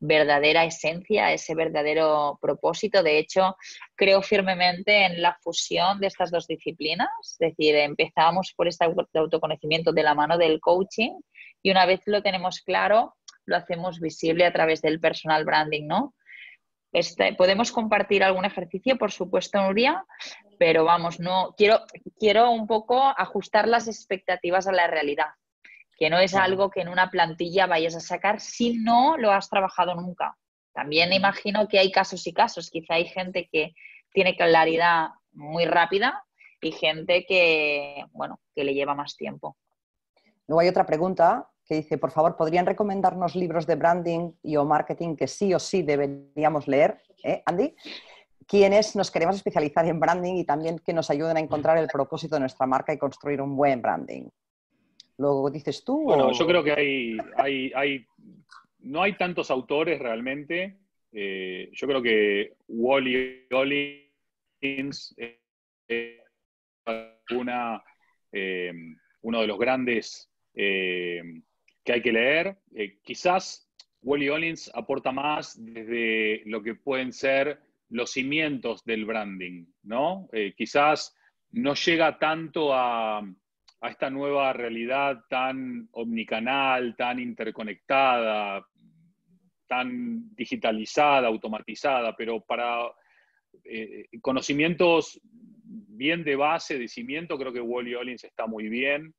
verdadera esencia, a ese verdadero propósito. De hecho, creo firmemente en la fusión de estas dos disciplinas. Es decir, empezamos por este autoconocimiento de la mano del coaching y una vez lo tenemos claro, lo hacemos visible a través del personal branding, ¿no? Podemos compartir algún ejercicio, por supuesto, Nuria, pero vamos, no quiero un poco ajustar las expectativas a la realidad, que no es algo que en una plantilla vayas a sacar si no lo has trabajado nunca. También imagino que hay casos y casos. Quizá hay gente que tiene claridad muy rápida y gente que, bueno, que le lleva más tiempo. Luego hay otra pregunta que dice, por favor, ¿podrían recomendarnos libros de branding y o marketing que sí o sí deberíamos leer? Andy, quienes nos queremos especializar en branding y también que nos ayuden a encontrar el propósito de nuestra marca y construir un buen branding. ¿Lo dices tú? Bueno, O... yo creo que no hay tantos autores realmente. Yo creo que Wally Collins es uno de los grandes que hay que leer. Quizás Wally Collins aporta más desde lo que pueden ser los cimientos del branding, ¿no? Quizás no llega tanto a esta nueva realidad tan omnicanal, tan interconectada, tan digitalizada, automatizada, pero para conocimientos bien de base, de cimiento, creo que Wally Collins está muy bien.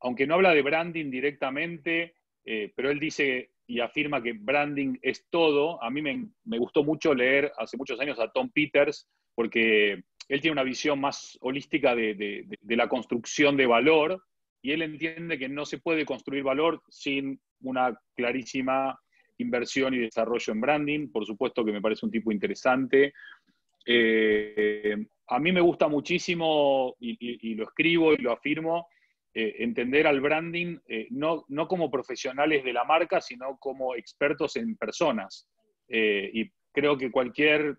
Aunque no habla de branding directamente, pero él dice y afirma que branding es todo. A mí me gustó mucho leer hace muchos años a Tom Peters, porque él tiene una visión más holística de la construcción de valor, y él entiende que no se puede construir valor sin una clarísima inversión y desarrollo en branding. Por supuesto que me parece un tipo interesante. A mí me gusta muchísimo, y lo escribo y lo afirmo, entender al branding no como profesionales de la marca, sino como expertos en personas. Y creo que cualquier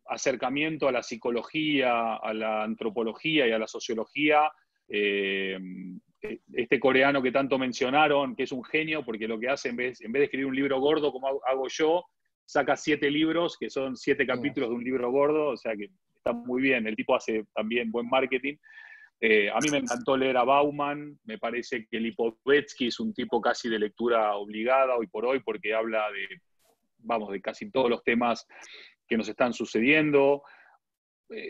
acercamiento a la psicología, a la antropología y a la sociología, este coreano que tanto mencionaron, que es un genio, porque lo que hace, en vez de escribir un libro gordo como hago yo, saca 7 libros, que son 7 capítulos de un libro gordo, o sea que está muy bien. El tipo hace también buen marketing. A mí me encantó leer a Bauman. Me parece que Lipovetsky es un tipo casi de lectura obligada hoy por hoy, porque habla de casi todos los temas que nos están sucediendo.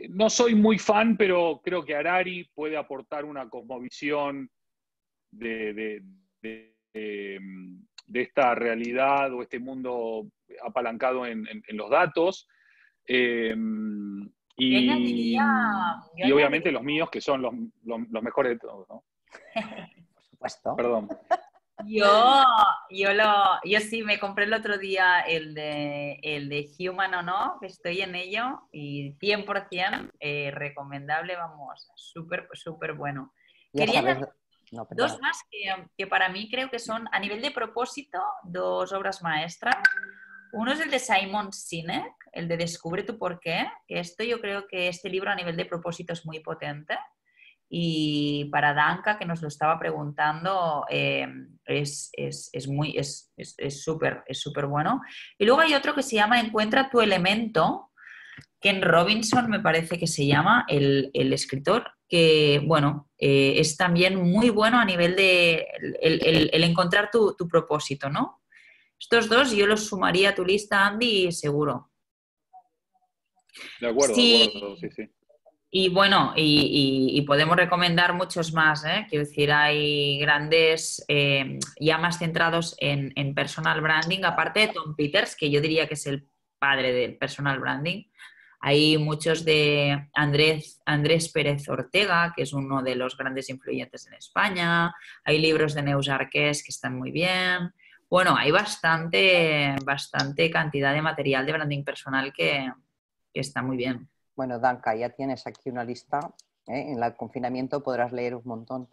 No soy muy fan, pero creo que Harari puede aportar una cosmovisión de esta realidad o este mundo apalancado en los datos. Yo añadiría, Y obviamente los míos, que son los mejores de todos, ¿no? Por supuesto. Perdón. Yo sí me compré el otro día el de Human o No, que estoy en ello, y 100% recomendable, vamos, súper, súper bueno. Ya Quería sabes... añadir No, dos más que para mí creo que son, a nivel de propósito, 2 obras maestras. Uno es el de Simon Sinek, el de Descubre tu porqué, que yo creo que este libro a nivel de propósito es muy potente. Y para Danka, que nos lo estaba preguntando, es súper bueno. Y luego hay otro que se llama Encuentra tu elemento, Ken Robinson me parece que se llama el escritor, que bueno, es también muy bueno a nivel de el encontrar tu propósito, ¿no? Estos 2 yo los sumaría a tu lista, Andy, seguro. De acuerdo, sí. Y bueno, y podemos recomendar muchos más, ¿eh? Quiero decir, hay grandes, ya más centrados en personal branding, aparte de Tom Peters, que yo diría que es el padre del personal branding. Hay muchos de Andrés Pérez Ortega, que es uno de los grandes influyentes en España. Hay libros de Neus Arqués que están muy bien. Bueno, hay bastante cantidad de material de branding personal que está muy bien. Bueno, Danka, ya tienes aquí una lista. En el confinamiento podrás leer un montón.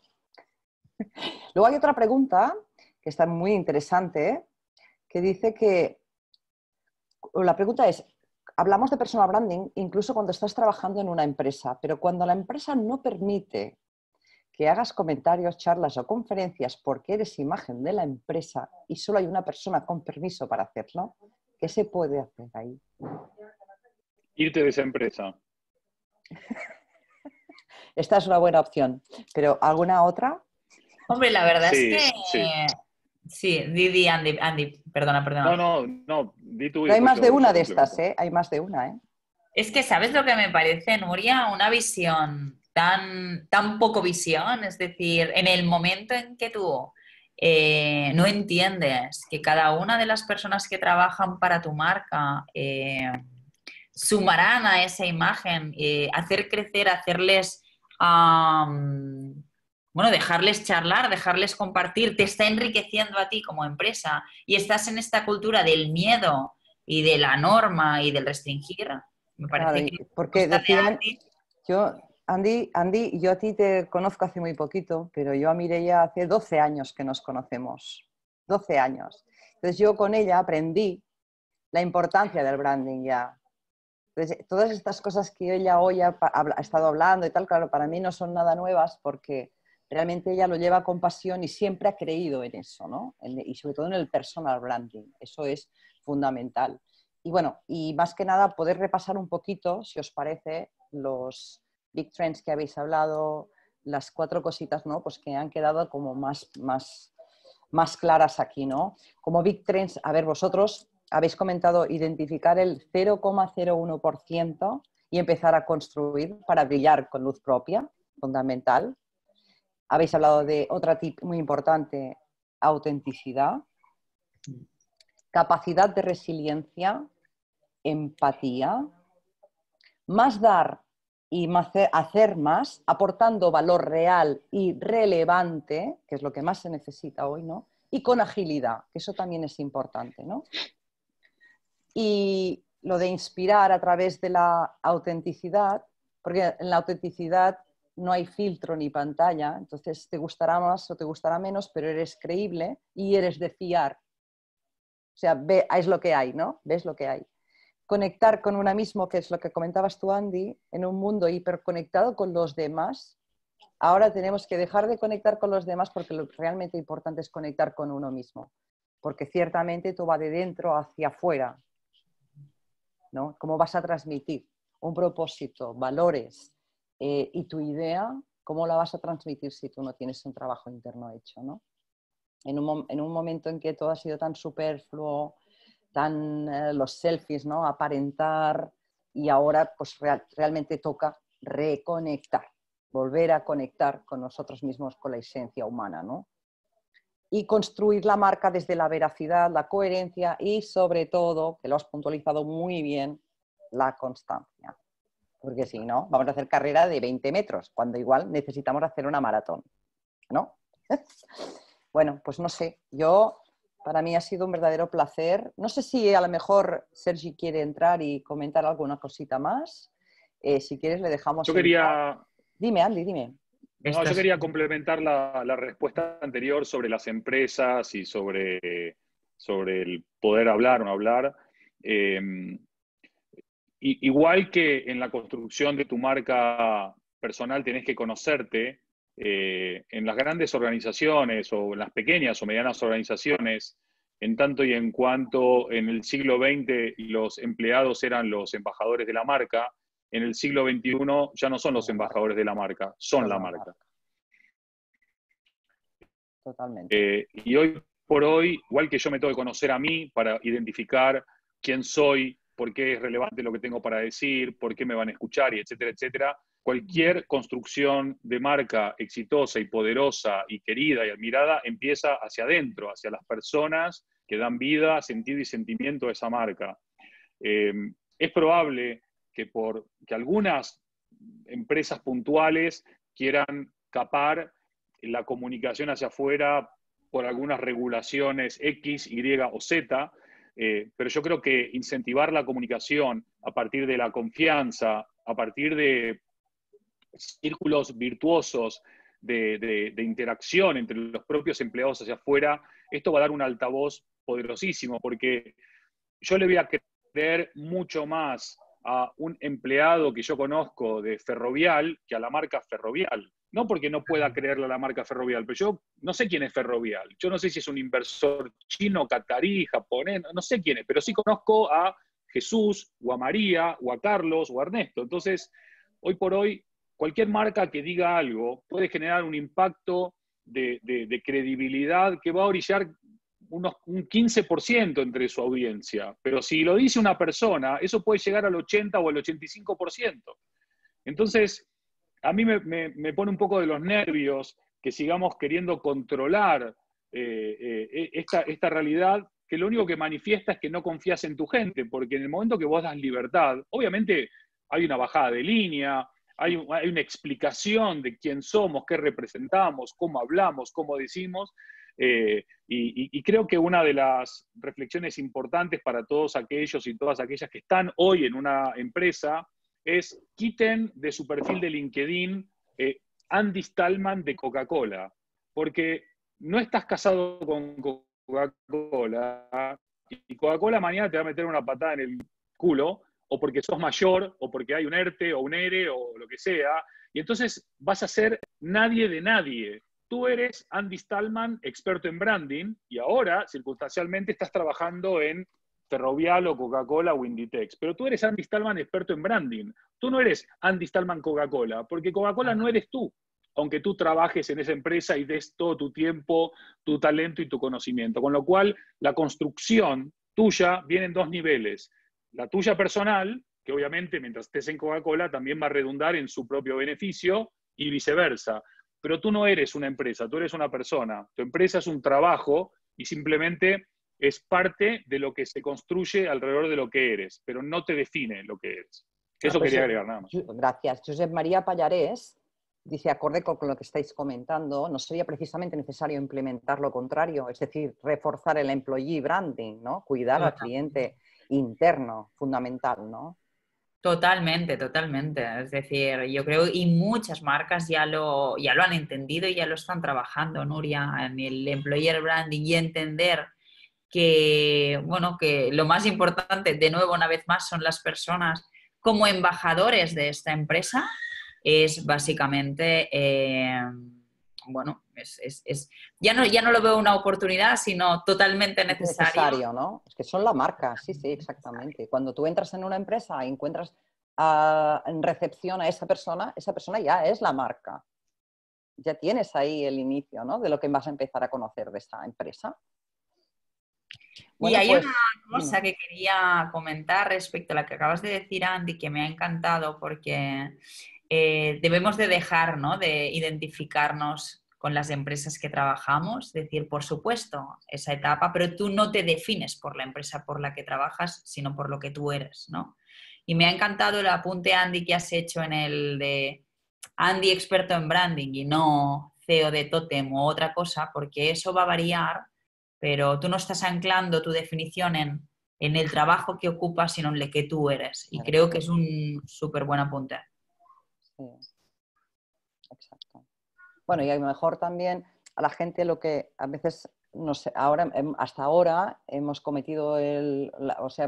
Luego hay otra pregunta que está muy interesante, que dice que la pregunta es, hablamos de personal branding incluso cuando estás trabajando en una empresa, pero cuando la empresa no permite que hagas comentarios, charlas o conferencias porque eres imagen de la empresa y solo hay una persona con permiso para hacerlo, ¿qué se puede hacer ahí? Irte de esa empresa. Esta es una buena opción, pero ¿alguna otra? Hombre, la verdad Sí, es que... sí. Sí, di, Andy, perdona. No, di tú y Pero hay después más de yo una de complemento. estas, ¿eh? Hay más de una, ¿eh? Es que, ¿sabes lo que me parece, Nuria? Una visión tan poco visión, es decir, en el momento en que tú no entiendes que cada una de las personas que trabajan para tu marca sumarán a esa imagen, hacer crecer, hacerles, bueno, dejarles charlar, dejarles compartir, te está enriqueciendo a ti como empresa y estás en esta cultura del miedo y de la norma y del restringir, me Claro, parece que porque la de decían, Andy, Andy, yo a ti te conozco hace muy poquito, pero yo a Mireia hace 12 años que nos conocemos. 12 años. Entonces yo con ella aprendí la importancia del branding ya. Entonces, todas estas cosas que ella hoy ha estado hablando y tal, claro, para mí no son nada nuevas porque realmente ella lo lleva con pasión y siempre ha creído en eso, ¿no? Y sobre todo en el personal branding. Eso es fundamental. Y bueno, y más que nada poder repasar un poquito, si os parece, los big trends que habéis hablado, las 4 cositas, ¿no? Pues que han quedado como más claras aquí, ¿no? Como big trends, a ver, vosotros habéis comentado identificar el 0,01% y empezar a construir para brillar con luz propia, fundamental. Habéis hablado de otra tip muy importante, autenticidad, capacidad de resiliencia, empatía, más dar y hacer más, aportando valor real y relevante, que es lo que más se necesita hoy, ¿no? Y con agilidad, que eso también es importante, ¿no? Y lo de inspirar a través de la autenticidad, porque en la autenticidad no hay filtro ni pantalla, entonces te gustará más o te gustará menos, pero eres creíble y eres de fiar. O sea, es lo que hay, ¿no? Ves lo que hay. Conectar con uno mismo, que es lo que comentabas tú, Andy, en un mundo hiperconectado con los demás. Ahora tenemos que dejar de conectar con los demás porque lo realmente importante es conectar con uno mismo, porque ciertamente todo va de dentro hacia afuera, ¿no? ¿Cómo vas a transmitir un propósito, valores y tu idea? ¿Cómo la vas a transmitir si tú no tienes un trabajo interno hecho, ¿no? En un momento en que todo ha sido tan superfluo, los selfies, ¿no? Aparentar, y ahora pues realmente toca reconectar, volver a conectar con nosotros mismos, con la esencia humana, ¿no? Y construir la marca desde la veracidad, la coherencia y sobre todo, que lo has puntualizado muy bien, la constancia. Porque si no, vamos a hacer carrera de 20 metros, cuando igual necesitamos hacer una maratón, ¿no? Bueno, pues no sé, para mí ha sido un verdadero placer. No sé si a lo mejor Sergi quiere entrar y comentar alguna cosita más. Si quieres le dejamos Yo entrar. quería, Dime, Andy, dime. no, yo estas, quería complementar la respuesta anterior sobre las empresas y sobre el poder hablar o no hablar. Eh, Igual que en la construcción de tu marca personal tenés que conocerte, en las grandes organizaciones o en las pequeñas o medianas organizaciones, en tanto y en cuanto en el siglo XX los empleados eran los embajadores de la marca, en el siglo XXI ya no son los embajadores de la marca, son Son la la marca. marca. Totalmente. Y hoy por hoy, igual que yo me tengo que conocer a mí para identificar quién soy, por qué es relevante lo que tengo para decir, por qué me van a escuchar, y etcétera, etcétera, cualquier construcción de marca exitosa y poderosa y querida y admirada empieza hacia adentro, hacia las personas que dan vida, sentido y sentimiento a esa marca. Es probable que algunas empresas puntuales quieran capar la comunicación hacia afuera por algunas regulaciones X, Y o Z, pero yo creo que incentivar la comunicación a partir de la confianza, a partir de círculos virtuosos de interacción entre los propios empleados hacia afuera, esto va a dar un altavoz poderosísimo, porque yo le voy a creer mucho más a un empleado que yo conozco de Ferrovial que a la marca Ferrovial. No porque no pueda creerle a la marca Ferrovial, pero yo no sé quién es Ferrovial. Yo no sé si es un inversor chino, catarí, japonés, no sé quién es, pero sí conozco a Jesús, o a María, o a Carlos, o a Ernesto. Entonces, hoy por hoy, cualquier marca que diga algo puede generar un impacto de credibilidad que va a orillar un 15% entre su audiencia, pero si lo dice una persona, eso puede llegar al 80 o al 85%. Entonces, a mí me pone un poco de los nervios que sigamos queriendo controlar esta realidad, que lo único que manifiesta es que no confías en tu gente, porque en el momento que vos das libertad, obviamente hay una bajada de línea, hay una explicación de quién somos, qué representamos, cómo hablamos, cómo decimos. Y creo que una de las reflexiones importantes para todos aquellos y todas aquellas que están hoy en una empresa es quiten de su perfil de LinkedIn Andy Stallman de Coca-Cola, porque no estás casado con Coca-Cola y Coca-Cola mañana te va a meter una patada en el culo, o porque sos mayor, o porque hay un ERTE o un ERE o lo que sea, y entonces vas a ser nadie de nadie. Tú eres Andy Stallman, experto en branding, y ahora, circunstancialmente, estás trabajando en Ferrovial o Coca-Cola o Inditex. Pero tú eres Andy Stallman, experto en branding. Tú no eres Andy Stallman Coca-Cola, porque Coca-Cola no eres tú, aunque tú trabajes en esa empresa y des todo tu tiempo, tu talento y tu conocimiento. Con lo cual, la construcción tuya viene en dos niveles. La tuya personal, que obviamente mientras estés en Coca-Cola también va a redundar en su propio beneficio, y viceversa. Pero tú no eres una empresa, tú eres una persona. Tu empresa es un trabajo y simplemente es parte de lo que se construye alrededor de lo que eres, pero no te define lo que eres. Eso Pues, quería agregar nada más. gracias. Josep María Pallarés dice, acorde con lo que estáis comentando, no sería precisamente necesario implementar lo contrario, es decir, reforzar el employee branding, ¿no? Cuidar al cliente interno, fundamental, ¿no? Totalmente, totalmente. Es decir, yo creo, y muchas marcas ya lo han entendido y ya lo están trabajando, Nuria, en el employer branding y entender que, bueno, que lo más importante, de nuevo, una vez más, son las personas como embajadores de esta empresa. Es básicamente, bueno, ya no lo veo una oportunidad, sino totalmente Es necesario. necesario, ¿no? Es que son la marca, sí, sí, exactamente. Cuando tú entras en una empresa y encuentras en recepción a esa persona ya es la marca. Ya tienes ahí el inicio, ¿no? De lo que vas a empezar a conocer de esta empresa. Bueno, y hay una cosa que quería comentar respecto a la que acabas de decir, Andy, que me ha encantado porque debemos de dejar, ¿no?, de identificarnos con las empresas que trabajamos, decir, por supuesto, esa etapa, pero tú no te defines por la empresa por la que trabajas, sino por lo que tú eres, ¿no? Y me ha encantado el apunte, Andy, que has hecho en el de Andy experto en branding y no CEO de Totem o otra cosa, porque eso va a variar, pero tú no estás anclando tu definición en el trabajo que ocupas, sino en el que tú eres. Y creo que es un súper buen apunte. Sí, exacto. Bueno, y a lo mejor también a la gente lo que a veces, no sé, hasta ahora hemos cometido o sea,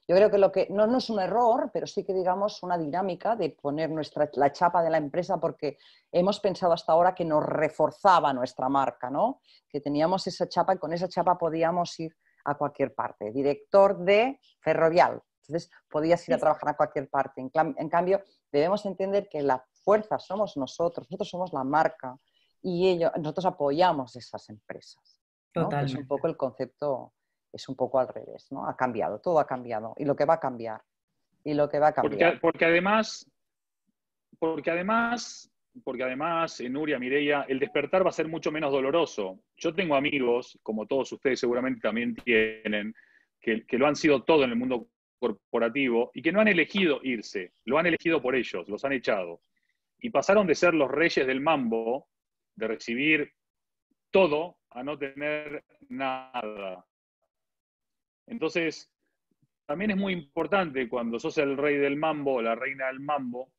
yo creo que lo que no es un error, pero sí que digamos una dinámica de poner la chapa de la empresa porque hemos pensado hasta ahora que nos reforzaba nuestra marca, ¿no? Que teníamos esa chapa y con esa chapa podíamos ir a cualquier parte. Director de Ferrovial. Entonces podías ir a trabajar a cualquier parte. En cambio, debemos entender que la fuerza somos nosotros somos la marca y nosotros apoyamos esas empresas, ¿no? Que es un poco el concepto, es un poco al revés, ¿no? Ha cambiado, todo ha cambiado y lo que va a cambiar. Y lo que va a cambiar. Porque además, Nuria, Mireia, el despertar va a ser mucho menos doloroso. Yo tengo amigos, como todos ustedes seguramente también tienen, que lo han sido todo en el mundo corporativo y que no han elegido irse, lo han elegido por ellos, los han echado. Y pasaron de ser los reyes del mambo, de recibir todo, a no tener nada. Entonces, también es muy importante cuando sos el rey del mambo o la reina del mambo,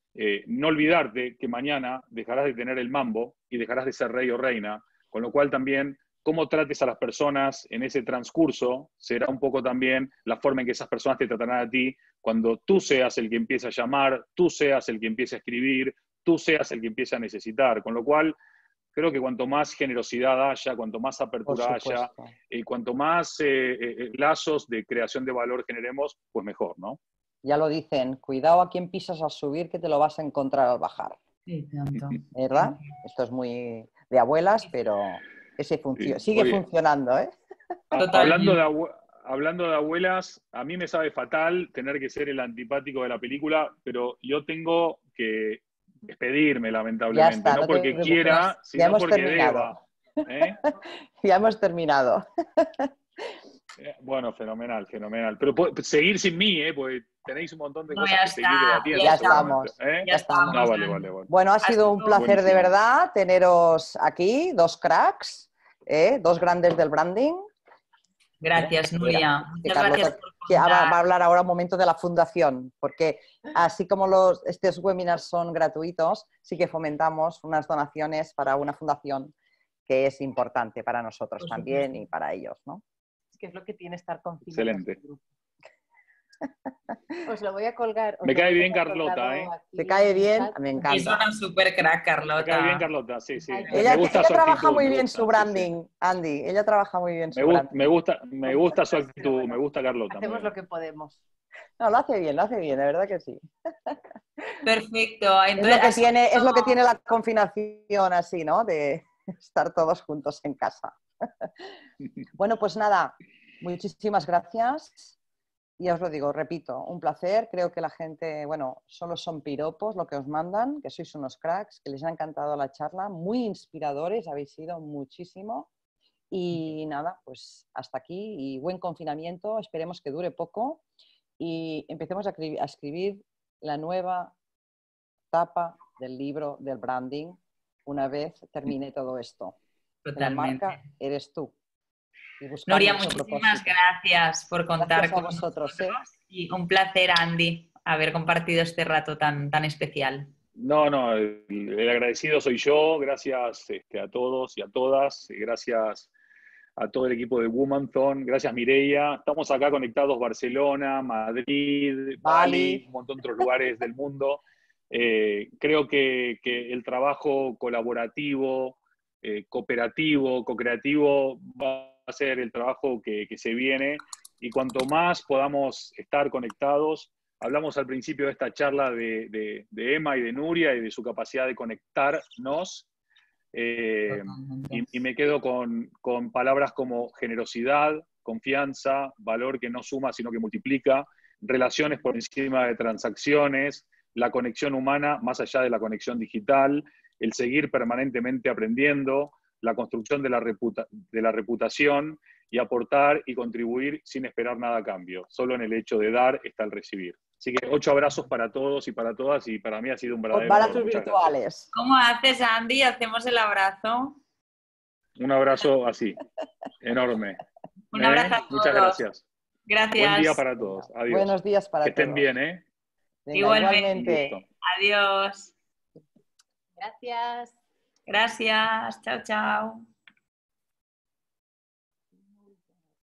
no olvidarte que mañana dejarás de tener el mambo y dejarás de ser rey o reina, con lo cual también cómo trates a las personas en ese transcurso será un poco también la forma en que esas personas te tratarán a ti cuando tú seas el que empiece a llamar, tú seas el que empiece a escribir, tú seas el que empiece a necesitar, con lo cual creo que cuanto más generosidad haya, cuanto más apertura haya, y cuanto más lazos de creación de valor generemos, pues mejor, ¿no? Ya lo dicen, cuidado a quien pisas al subir que te lo vas a encontrar al bajar. Sí, tanto. ¿Verdad? Esto es muy de abuelas, pero sigue funcionando, ¿eh? Hablando de abuelas, a mí me sabe fatal tener que ser el antipático de la película, pero yo tengo que despedirme, lamentablemente. Ya está, no porque quiera, sino porque deba. Ya hemos terminado. Bueno, fenomenal, fenomenal. Pero seguir sin mí, porque tenéis un montón de No, cosas ya que seguir está, debatiendo. ya seguramente, estamos, ¿eh? ya estamos. No, vale, vale, vale. Bueno, ha Ha sido un sido placer de buenísimo. verdad teneros aquí, dos cracks, dos grandes del branding. Gracias, Nuria. Que Muchas gracias Carlota por va a contar. hablar ahora un momento de la fundación, porque así como estos webinars son gratuitos, sí que fomentamos unas donaciones para una fundación que es importante para nosotros Por también supuesto. y para ellos, ¿no? Es que es lo que tiene estar confinado. Excelente. Os lo voy a colgar. Me cae bien Carlota, ¿eh? ¿Te cae bien? Me Es encanta. una super crack, Me cae bien Carlota. Carlota, sí, sí. Ay, Ella gusta su trabaja actitud, muy me bien gusta, su sí, branding, Andy. Ella trabaja muy bien sí. su branding. Me gusta su actitud, me gusta Carlota. muy Hacemos bien. lo que podemos. No, lo hace bien, de verdad que sí. Perfecto. Es Entonces, lo que tiene la confinación así, ¿no? De estar todos juntos en casa. Bueno, pues nada, muchísimas gracias. Y os lo digo, repito, un placer. Creo que la gente, bueno, solo son piropos lo que os mandan, que sois unos cracks, que les ha encantado la charla, muy inspiradores, habéis sido muchísimo. Y nada, pues hasta aquí y buen confinamiento, esperemos que dure poco y empecemos a escribir la nueva etapa del libro del branding una vez termine todo esto. totalmente. La marca eres tú. Y buscar Nuria, nuestro muchísimas propósito. gracias por contar Gracias a con vosotros, nosotros. Y un placer, Andy, haber compartido este rato tan especial. No, el agradecido soy yo. Gracias a todos y a todas. Gracias a todo el equipo de Womanthon. Gracias, Mireia. Estamos acá conectados Barcelona, Madrid, Bali, un montón de otros lugares del mundo. Creo que el trabajo colaborativo, cooperativo, co-creativo va a ser el trabajo que se viene. Y cuanto más podamos estar conectados, hablamos al principio de esta charla de Emma y de Nuria y de su capacidad de conectarnos. Y me quedo con palabras como generosidad, confianza, valor que no suma sino que multiplica, relaciones por encima de transacciones, la conexión humana más allá de la conexión digital, el seguir permanentemente aprendiendo, la construcción de la reputación y aportar y contribuir sin esperar nada a cambio. Solo en el hecho de dar está el recibir. Así que 8 abrazos para todos y para todas y para mí ha sido un verdadero honor. Abrazos Muchas virtuales. gracias. ¿Cómo haces, Andy? ¿Hacemos el abrazo? Un abrazo así, enorme. Un abrazo a todos. Muchas gracias. Gracias. Buen día para todos. Adiós. Buenos días para todos. Que estén bien, ¿eh? Venga, Igualmente. Adiós. Gracias. Gracias. Chao, chao.